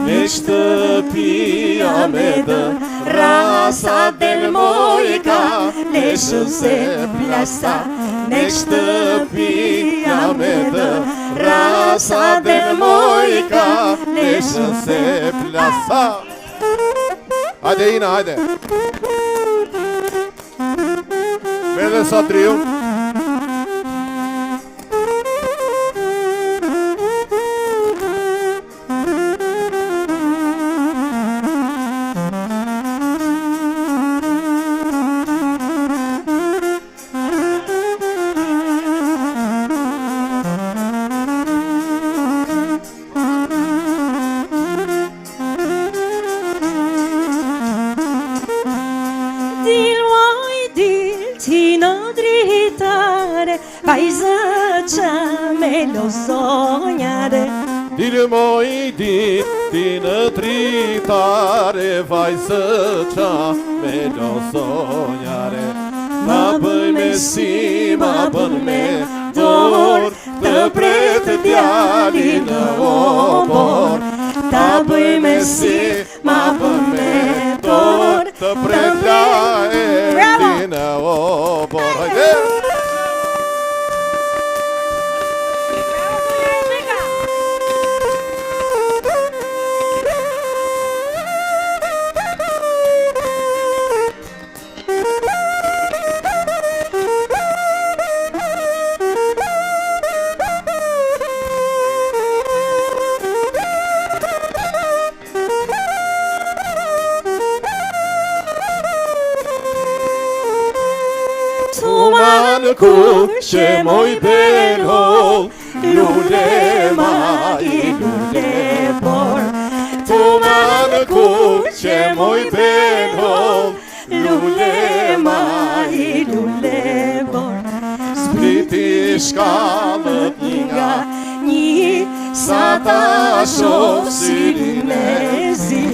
Në shtëpia me dë, rasa del mojka, leshën se plasa. Në shtëpia me dë, rasa del mojka, leshën se plasa. Hajde Ina, hajde. Vede sa trio. Dilë moj dit, ti në dritare, vajzë qa me lo sonjare. Ma bëj me si, ma bën me dorë, të pretë djali në obor, ta bëjmë si ma bën me dorë, të pretë djali në obor. Hajde! Në ku që moj berhol, lule ma i lule bor. Tuma në ku që moj berhol, lule ma i lule bor. Zbriti shkallët një nga një, sa ta shoh si rinezi.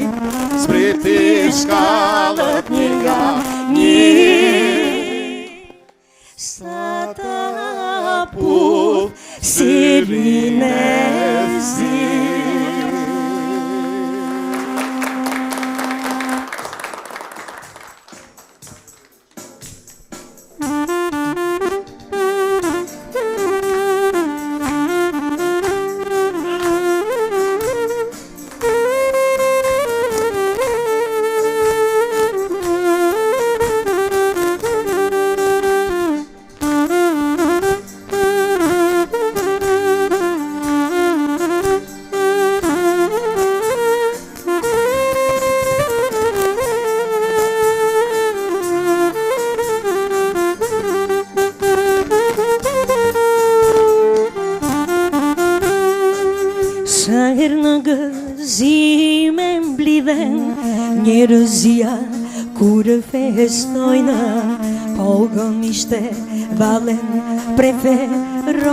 Zbriti shkallët një nga një, sa ta puth si rinezi. Njerëzia kur festojnë, pogën ishte valen preferojnë.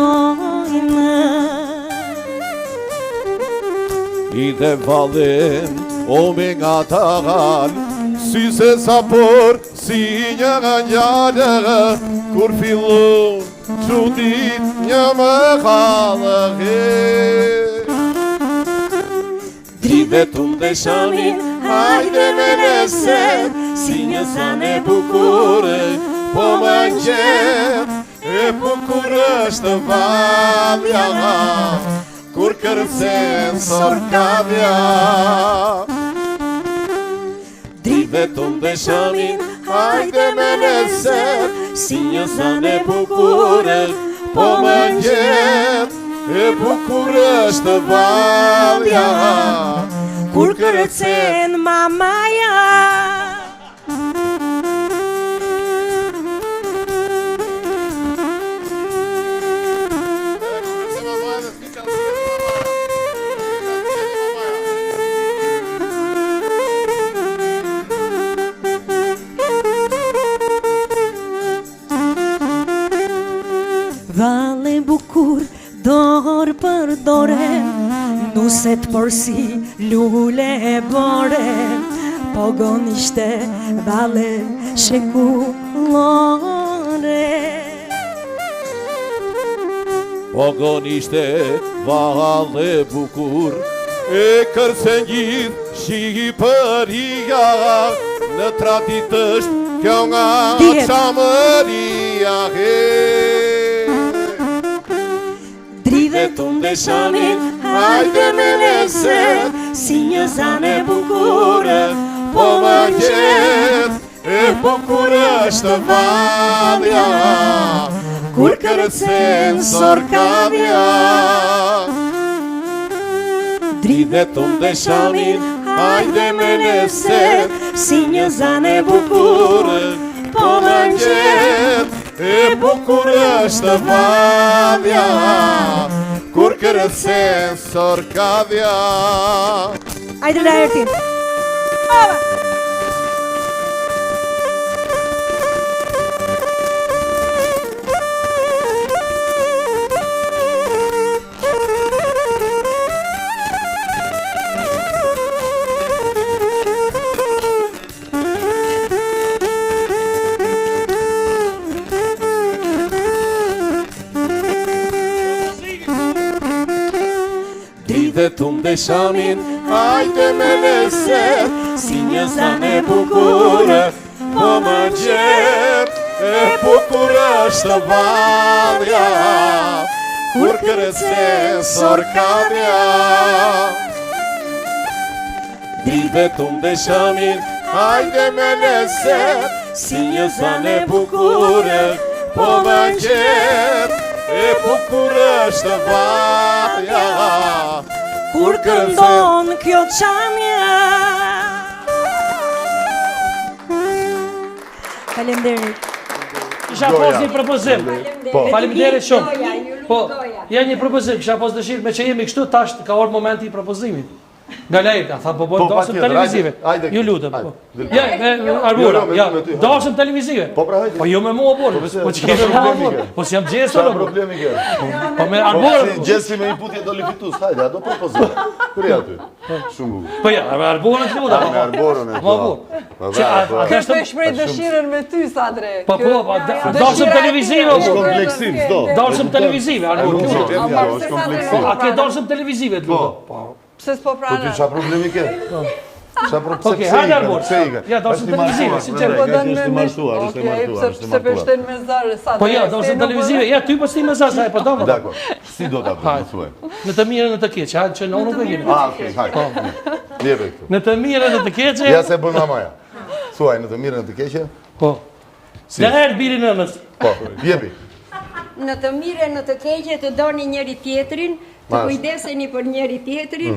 Ide valen o me nga tagal, si se sapor si një nga njale, kur fillon qutit një më halë. Drive të ndeshamin, hajde me nëse, si një zane bukure, po më nxet, e bukur është valja, kur kërcen sorkavja. Drive të ndeshamin, hajde me nëse, si një zane bukure, po më nxet, e bukur është valja, kur kërcen mamaja. Vale bukur, dorë për dore, nuset por si lule bore, pogon ishte vale shekullore. Pogon ishte vale bukur, e kërcen gjithë Shqipëria, në tradit është kjo nga qamëria. Drive të ndeshamin, hajde me nëse, si një zane bukure, po më nxet, e bukur është valja, kur kërcen sorkavja. Drive të ndeshamin, hajde me nëse, si një zane bukure, po më nxet, e bukur është valja, kur kërcen sorkavja. Hajde Laerti. dhe shamin, hajde me leset, si një zan e bukure, po më gjet, e bukur është valja, kur kërëse sorkadja. Drive tum dhe shamin, hajde me leset, si një zan e bukure, po më gjet, e bukur është valja, Kur këndon kjo qamja. Faleminderit. Kisha pos një propozim. Faleminderit shumë. Po, ja një propozim, kisha pos dëshirë me që jemi kështu, tash ka orë momenti i propozimit. Nga lejta, tha po dalsëm televizive. Ju lutem. Ja, Arbora, ja, dalsëm televizive. Po pra hajde. Po jo me mua borë, po që kemi me mua borë. Po si jam gjesë Qa problemi ke? Po me Arbora. Po gjesi me inputje do lifitus, hajde, ato propozim. Kërja ty. Shumë bukur. Po ja, Arborën të luta. Me Arborën e Po. Kështë me shprej dëshirën me ty, Sadre. Po, dalsëm televizive. Është kompleksim, s'do. Dalsëm televizive, Arbora. është kompleksim. A ke dalsëm televizive të luta? Pse s'po Po ty pranë? qa problemi ke? Okej, hajde Arbor. Ja, dalsëm televizive, sinqerisht. është martuar. Pse peshten me zarë, Sadre? Po ja, dalsëm televizive. Ja, ty po sti me zarë, sa e po dama. Dakor, si do ta bëj, thuaj. Në të mirë në të keqe, hajde që në unë nuk e gjeni. Okej, hajde. Jebe këtu. Në të mirë në të keqe. Ja se bën mamaja. Thuaj, në të mirë në të keqe? Po. Në herë biri nënës. Po, jebi. Në të mire, në të keqe, të doni njëri tjetrin, të kujdeseni për njëri tjetrin,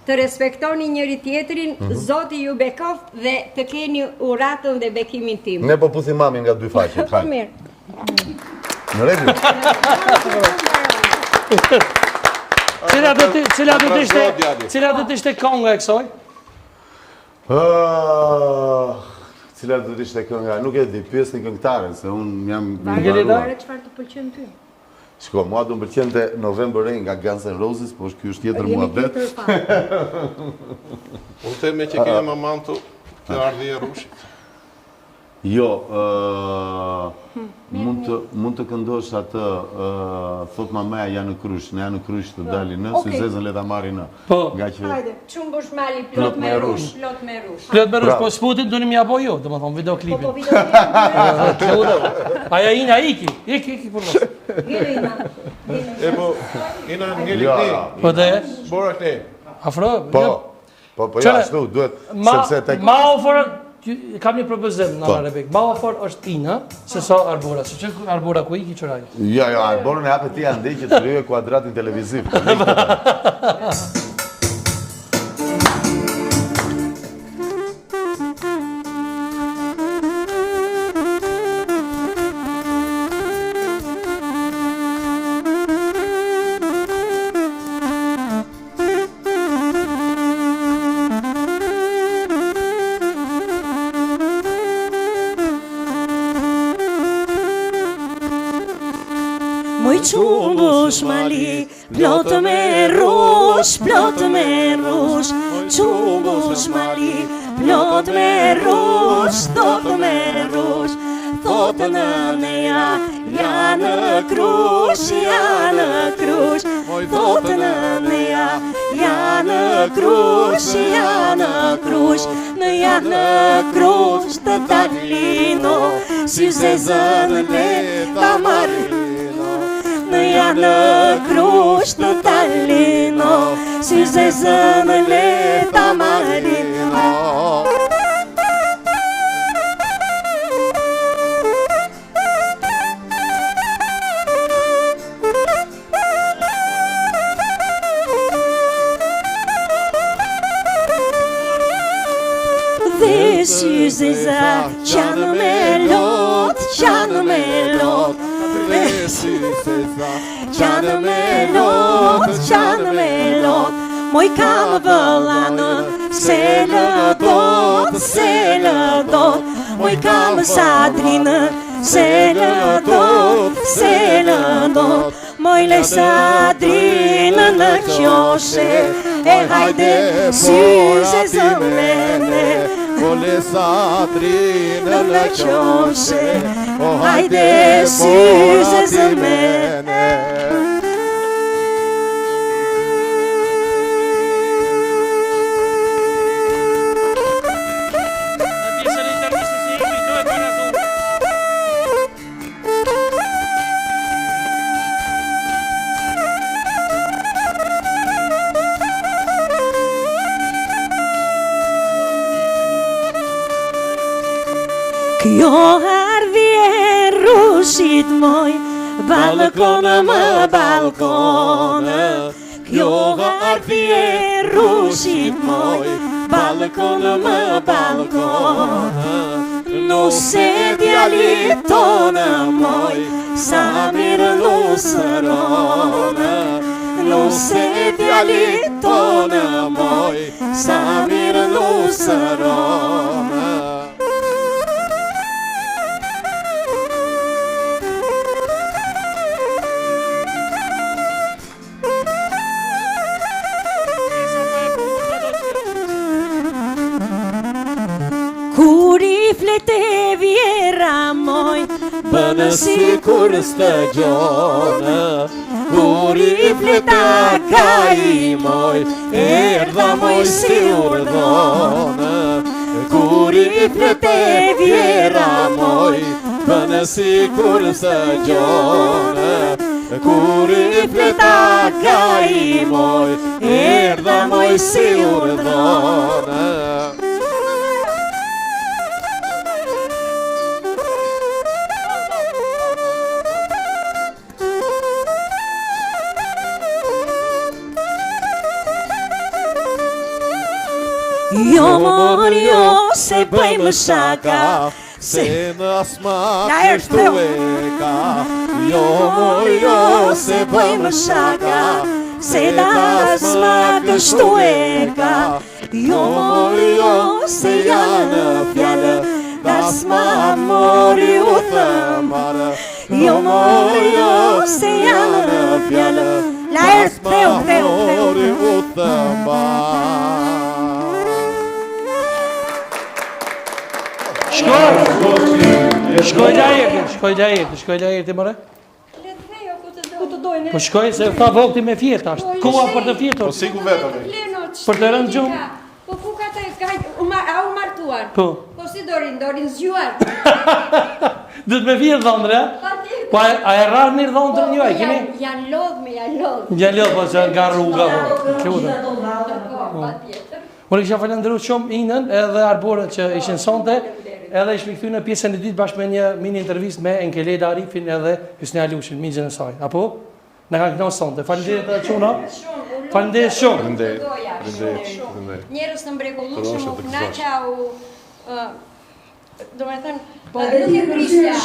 të respektoni njëri tjetrin, Zoti ju bekoft dhe të keni uratën dhe bekimin tim. Ne po puthim mamin nga dy faqet, Po hajde. mirë. Në rregull. Cila do të ishte kënga e kësaj? Cila do të ishte kënga? Nuk e di, pyesni këngëtaren, se unë jam Varet çfarë të pëlqen ty? Shko, mua do më pëlqente November Rain nga Guns N' Roses, po ky është tjetër Jemi muhabet. tjetër pa. Unë me që kene më mantu, të ardhi e rushit. Jo, mund të këndosh atë, thot mamaja ja në krysh, në ja në krysh të dali në, si zezën le ta marri në. Po. Nga që... Hajde, çumbush mali plot me rush, plot me rush. Plot me rush, po sputin do një mja po jo, do më thonë videoklipin. Po videoklipin. Aja ina iki për mos. Ina. E po, ina ngeli këni, Po dhe, bora këni. afro? Po ja, ashtu, duhet, sepse tek... Ma ofor, kam një propozim në Arabik, ma ofor është ina, se sa Arbora, se që Arbora ku iki qëraj? Jo, Arborën e hape ti andej që të kryve kuadratin televiziv. Moj qumbush mali, plot me rush, qumbush mali, plot me rush, thot në neja, ja në krush, thot në neja, ja në krush, në krush të talino, si zezën le ta marrino. Ja në krush të talino, si zezën le ta marrino. Dhe si zeza qanë me lot, qanë me lot. Qanë me lot, moj kam vëllanë, se lë dot, moj kam Sadrinë, se lë dot, moj le Sadrinë në qoshe, e hajde si zezën mene. O le Sadrinë në qoshe, hajde si zezën mene. Kjo ardhje rushit moj, balkone më balkone. Kjo ardhje rushit moj, balkone më balkone. Nuse djalit tonë moj, sa mirë lusërone. Nuse djalit tonë moj, sa mirë lusërone. Kur i flete vjera moj, bënë si kur s'të gjone. Kur i fleta ka i moj, erdha moj si urdhone. Kur i flete vjera moj, bënë si kur s'të gjone. Kur i fleta ka i moj, erdha moj si urdhone. Jo mor, jo, se bëjmë shaka, se në asmak kështu e ka. Jo mor, jo, se bëjmë shaka, se në asmak kështu e ka. Jo mor, jo, se janë fjallë, dasma mori u thëmarë. Jo mor, jo, se janë fjallë, la ertë mori u thëmarë. Shkoj lajeti, mëre? Ku të dojnë? Po shkoj se ta vokti me fjetë ashtë, koha për të fjetur. Po si ku vetëm? Për të rënë gjumë. Po ku ka të a u martuar? Po. Po si dorin zgjuar? Dhëtë me fjetë dhondre, po a e rarë mirë dhondre një aj, keni? Janë lodhë. Janë lodhë, po që nga rruga, po. Unë kisha falendëru shumë Inën edhe Arborën që ishin sonte, edhe ishmi këthy në pjesën e dytë bashkë me një mini intervist me Enkeleda Arifin edhe Hysni Alushin, migjën e saj. Apo? Në kanë këno sonte. Falenderit edhe quna. Falenderit shumë. Njerës të mrekullueshëm u kënaqa u... Do me thënë, nuk e prisja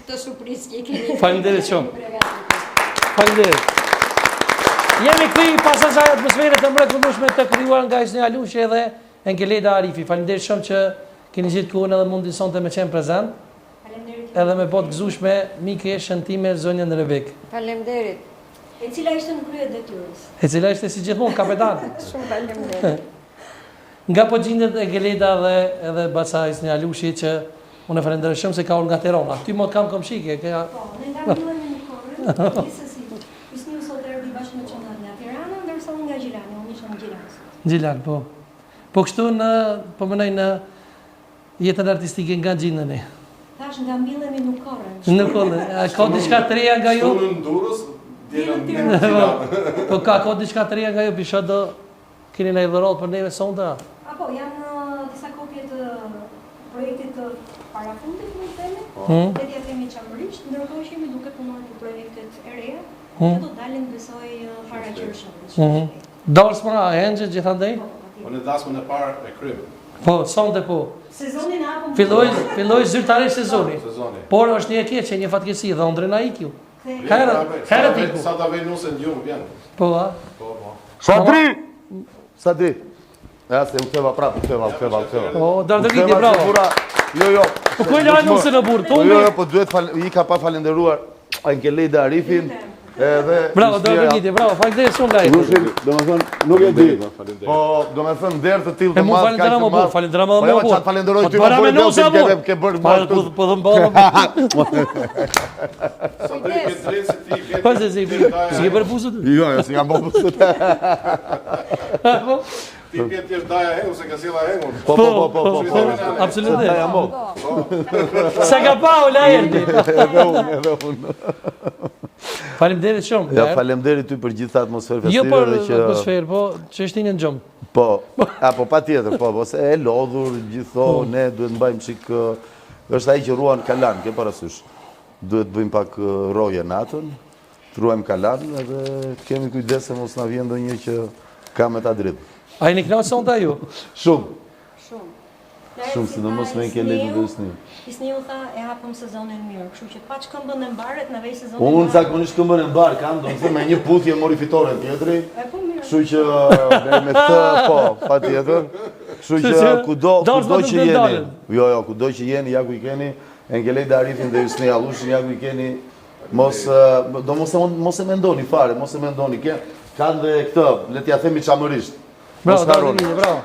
këtë surprizë që i keni. Falenderit shumë. Falenderit. Jemi këthi pas asaj atmosfere të mrekullueshme të krijuar nga Hysni Alushi edhe Enkeleda Arifi. Falenderit shumë që keni gjitë kohën edhe mundin sonte me qenë prezent. Falemderit. Edhe me botë gëzushme mike shëntime zonjën Rebek. Falemderit. E cila ishte në krye detyrës? E cila ishte si gjithmonë kapetan. Shumë falemderit. Nga po gjindet Enkeleda dhe edhe baca Hysni Alushi që unë e falenderoj shumë se ka unë nga Tirana. Ty mod kam komshike. Po, ne nga Milani në Korën, gjithsesi. Hysniu sot erdhi bashkë me çonat nga Tirana, ndërsa unë nga Gjilani, unë isha në Gjilan. Gjilan, po. Po kështu në, po mënoj në jetën artistike nga gjinën e. Thash nga mbillemi nuk korën. Nuk korën. Ka diçka të reja nga ju? Shtunën Durrës, djelën Tirana. Po ka diçka të reja nga ju, pisha do keni në idhërot për neve sonda? Apo, janë disa kopje të projektit të parafundit, më theme, dhe t'ja themi qamërisht, ndërkohë që jemi duke punuar për projektet e reja, që do dalin besoj para qërshëm. Dalës mëra, e engjë gjithandej? Unë e dasmën e parë e krymë. Po, sonde po. Sezonin apëm... Filloj zyrtarisht sezoni. Por është një keqe, një fatkesi, dhe ondre na ikju. Herët iku. Sa të vej nusën gjumë, vjen. Po, a? Sadri! Sadri! Ja, se u këtëva prapë, u këtëva. O, dardëviti, bravo. Jo. Po kuj lajnë nusën e burë? Jo, po duhet i ka pa falenderuar Enkeleda Arifin. Bravo, dardëviti, bravo. Falenderit shumë lajtë. Do me thënë, nuk e di. Po, do me thënë, derë të tilë të madhë, ka që madhë. Falendera më burë. Po, qatë falenderoj ty më bërë belë, ke bërë bërë. Po dhëmë bërë. Sadri, ke drejtë se ti vjetë. Po, se si ke bërë buzët? Jo, si kam bërë buzët. Ti vjetë tjesh daja hengu, se ka sila hengu. Po. Absolutisht. Se ka pa u la erdi. Edhe unë. Faleminderit shumë. Ja, faleminderit ty për gjithë atmosferë festive. Jo për atmosferë, po që është një gjumë. Po, pa tjetër, po, se e lodhur, gjitho, ne duhet mbajmë qik, është ai që ruan kalan, ke parasysh. Duhet bëjmë pak roje natën, të ruajmë kalan, edhe kemi kujdes se mos na vjen ndonjë që ka me ta dritë. A i një knaqë sonda ju? Shumë. Shumë, sidomos me ke lejtë dhe Isniu. Isniu tha e hapëm sezonin mirë, kështu që pa që këmbën e mbarët, në vej sezonin mirë. Unë zakonisht këmbën e mbarë kam, do më thëmë me një puthje mori fitore tjetëri. Kështu që me këtë, po, pa tjetër. Kështu që kudo që jeni, kudo që jeni, ja ku i keni, Engelejda Arifin dhe Isni Allushin, ja ku i keni, mos e mendoni fare, mos e mendoni, kanë dhe këtë, le t'ja themi qamërisht. Bravo, bravo.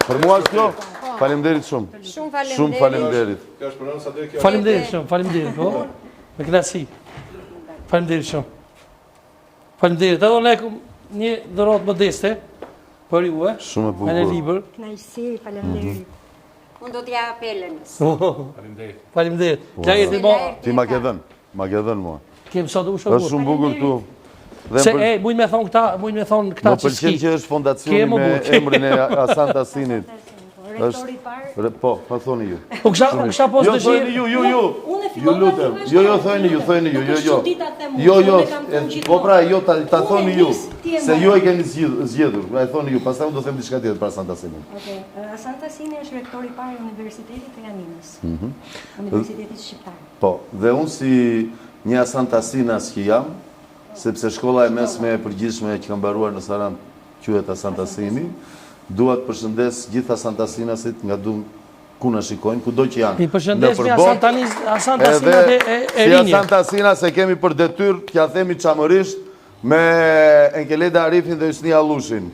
Për mua është kjo, faleminderit shumë. Shumë faleminderit. Faleminderit shumë, faleminderit, po. Me knasi. Faleminderit shumë. Faleminderit. Edhe ne një dhuratë modeste për ju, Shumë e bukur. Në libër. Knajsi, faleminderit. Unë do t'ja apelënës. Faleminderit. Faleminderit. Ti ma ke dhënë mua. Kemë sa të ushë është shumë bukur këtu. Se mujnë me thonë këta që më pëlqen që është fondacioni me emrin e Hasan Tasinit. Rektori parë. Po, më thoni ju. U kësha pos dëshirë. Jo. Ju lutem. Jo, thojni ju. Jo. Po pra, jo, ta thoni ju. Se ju e keni zgjedhur. E thoni ju, pastaj unë do them diçka tjetër për Hasan Tasinin. Okej. Hasan Tasini është rektori parë i Universitetit të Janinës. Universitetit Shqiptar. Po, dhe unë si një Hasan Tasinas që jam, sepse shkolla e mesme e përgjithshme që ka mbaruar në Saran quhet Hasan Tasini, dua të përshëndes gjithë Hasan Tasinasit nga ku na shikojnë, kudo që janë. I përshëndes me Hasan Tasinat e rinjë. Si Hasan Tasinas e kemi për detyrë t'ja themi çamërisht me Engelejda Arifin dhe Isni Allushin.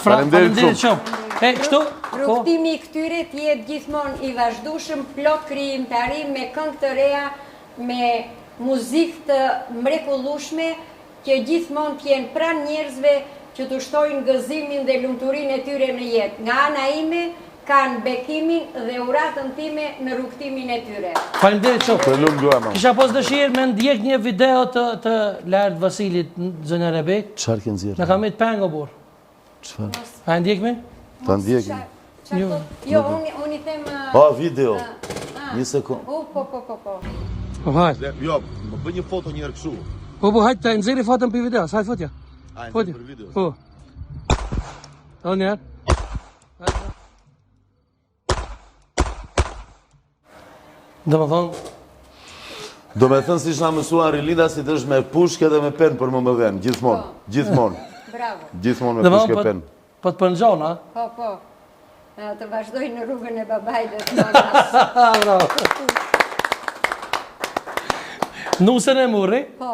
Faleminderit shumë. Kështu? Rrugtimi i këtyre të jetë gjithmonë i vazhdueshëm, plot krijimtari me këngë të reja, me muzikë të mrekullueshme, që gjithmonë t'jenë pranë njerëzve që të shtojnë gëzimin dhe lumturinë e tyre në jetë. Nga ana ime, kanë bekimin dhe uratën time në rrugtimin e tyre. Faleminderit shumë. Kisha pos dëshirë me ndjek një video të Lart Vasilit zënë Rebek. Çfarë ke nxjerrë? Na ka me të pengo bor. Çfarë? A ndjekmi? Ta ndjekim. Jo, unë i them... video. Një sekund. Po. Hajt. Jo, më bëj një foto një herë kështu. Po, hajt, ta nëziri fotën për video, hajt fotja. Hajt për video. Po. O njerë. Do me thonë... Do me thënë si shna mësuar Rilinda si të është me pushke dhe me pen për më dhenë, gjithmonë. Bravo. Gjithmonë me pushke pen. Po të përnxon, a? Po. Të vazhdoj në rrugën e babaj dhe të mamas. Bravo. Nusën e murri? Po.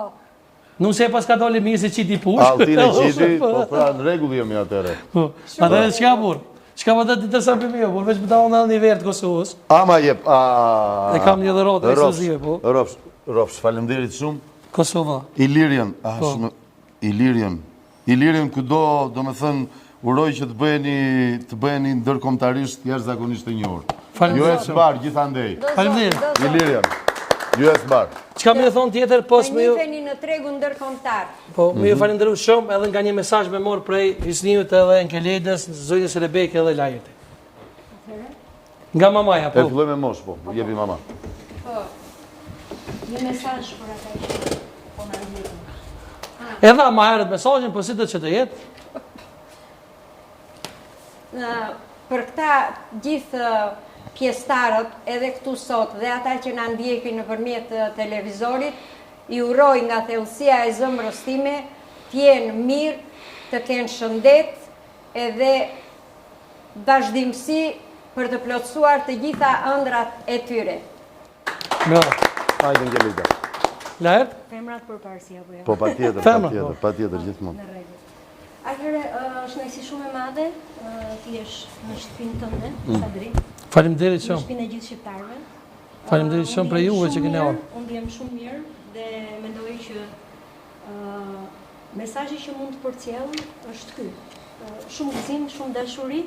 Nusë e pas ka dole mirë se qiti push? Altin e qiti, po pra në regull jemi atere. Po, atë e shka burë? Shka më të të tërsa për mjë, burë, veç më ta unë një verë të Kosovës. Ama jep, E kam një dhërotë ekskluzive, po. Rofsh, falemderit shumë. Kosova. Ilirian, Ilirian kudo, do me thënë, uroj që të bëheni ndërkombëtarisht jashtëzakonisht të njohur. Ju e sbar gjithandej. Faleminderit. Ilirian. Ju e sbar. Çka më thon tjetër pos më ju? Njifeni në tregun ndërkombëtar. Po, më ju falenderoj shumë edhe nga një mesazh me mor prej Isniut edhe Enkeledës, zonjës Rebek edhe Lajeti. Nga mamaja, po. E filloj me mosh, po, jepi mama. Po. Një mesazh për ata që po na ndjekin. Edhe ma herët mesazhin, po si do që të jetë? Për këta gjithë pjesëtarët edhe këtu sot dhe ata që na ndjekin nëpërmjet televizorit, i uroj nga thellësia e zemrës time të jenë mirë, të kenë shëndet edhe vazhdimsi për të plotësuar të gjitha ëndrat e tyre. Bravo. Hajde Ngelida. Lart? Femrat për parësi apo jo? Po patjetër gjithmonë. Në rregull. Atëherë është nëjësi shumë e madhe, ti jesh në shtëpinë tënde, Sadri. Faleminderit Në shumë. shtëpinë e gjithë shqiptarëve. Faleminderit shumë për juve që keni ardhur. Unë ndjem shumë mirë dhe mendoj që mesazhi që mund të përcjell është ky. Shumë gëzim, shumë dashuri,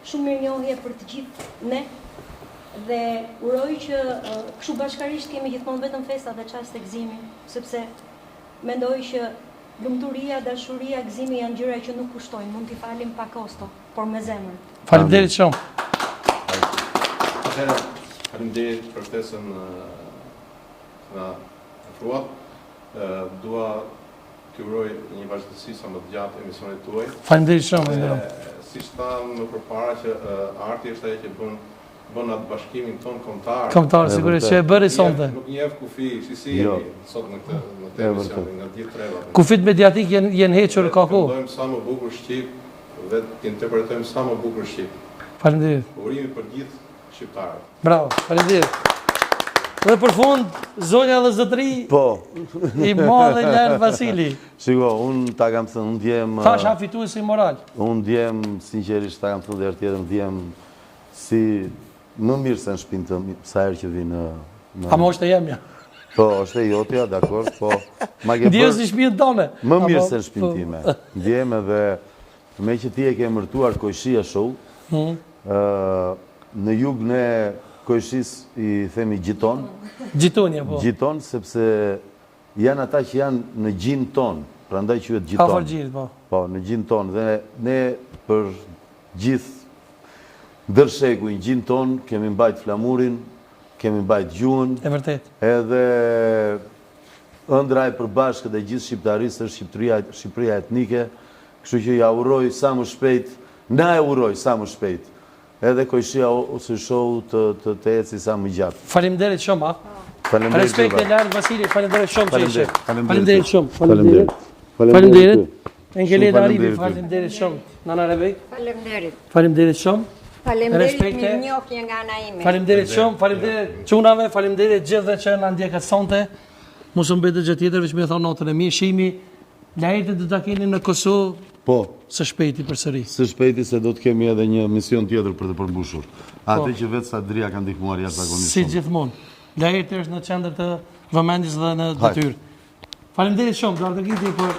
shumë mirënjohje për të gjithë ne. Dhe uroj që kështu bashkarisht kemi gjithmonë vetëm festa dhe çaste gëzimi, sepse mendoj që lumturia, dashuria, gëzimi janë gjëra që nuk kushtojnë, mund t'i falim pa kosto, por me zemër. Faleminderit shumë. Faleminderit për ftesën na ofruat. Dua t'ju uroj një vazhdimsi sa më të gjatë emisionit tuaj. Faleminderit shumë. Siç tham më përpara që arti është ajo që bën atë bashkimin ton kombëtar. Kombëtar, sigurisht që e bëri sonte. Nuk njeh kufi, si jemi sot në këtë emision nga gjithë trevat. Kufit mediatik jenë hequr ka kohë. Këndojmë sa më bukur shqip dhe t'interpretojmë sa më bukur shqip. Faleminderit. Urimi për gjithë shqiptarët. Bravo, faleminderit. Dhe për fund, zonja dhe zotëri, i madhe Lern Vasili. Shiko, unë ta kam thënë, unë djem... Thash ha fituesi moral. Unë djem, sinqerisht, ta kam thënë dhe tjetër, djem si më mirë se në shpinë të sa herë që vi në... Ama është e jemja. Po, është e jotja, dakord, po... Ndjemë si shpinë tone. Më mirë se në shpinë time. Ndjem edhe, me që ti e ke emërtuar Kojshia Show, në jug ne Kojshis i themi gjiton. Gjitonja, po. Gjiton, sepse janë ata që janë në gjinë ton, pra ndaj që vetë gjiton. Afër gjinit, po. Po, në gjinë ton. Dhe ne për gjithë dërshekuj në gjinë ton, kemi mbajt flamurin, kemi mbajt gjuhën. E vërtet. Edhe ëndra e përbashkët e gjithë shqiptarisë është Shqipëria etnike, kështu që ja uroj sa më shpejt, na e uroj sa më shpejt. Edhe Kojshia ose show të eci sa më gjatë. Faleminderit shumë, ha. Respekt e Lern Vasili, faleminderit shumë që ishe. Faleminderit shumë. Faleminderit. Faleminderit. Engeleda Aribi, faleminderit shumë. Nana Rebek. Faleminderit. Faleminderit shumë. Faleminderit mirë njohje nga ana ime. Faleminderit shumë, faleminderit çunave, faleminderit gjithëve që na ndjekat sonte. Mos u mbetet gjë tjetër veç më thon notën e mirë, shihemi lajtë do ta keni në Kosovë. Po, së shpejti përsëri. Së shpejti se do të kemi edhe një mision tjetër për të përmbushur. Atë që vetë Sadria ka ndihmuar jashtëzakonisht. Si gjithmonë. Lajti është në qendër të vëmendjes dhe në detyrë. Faleminderit shumë, Dardo Giti për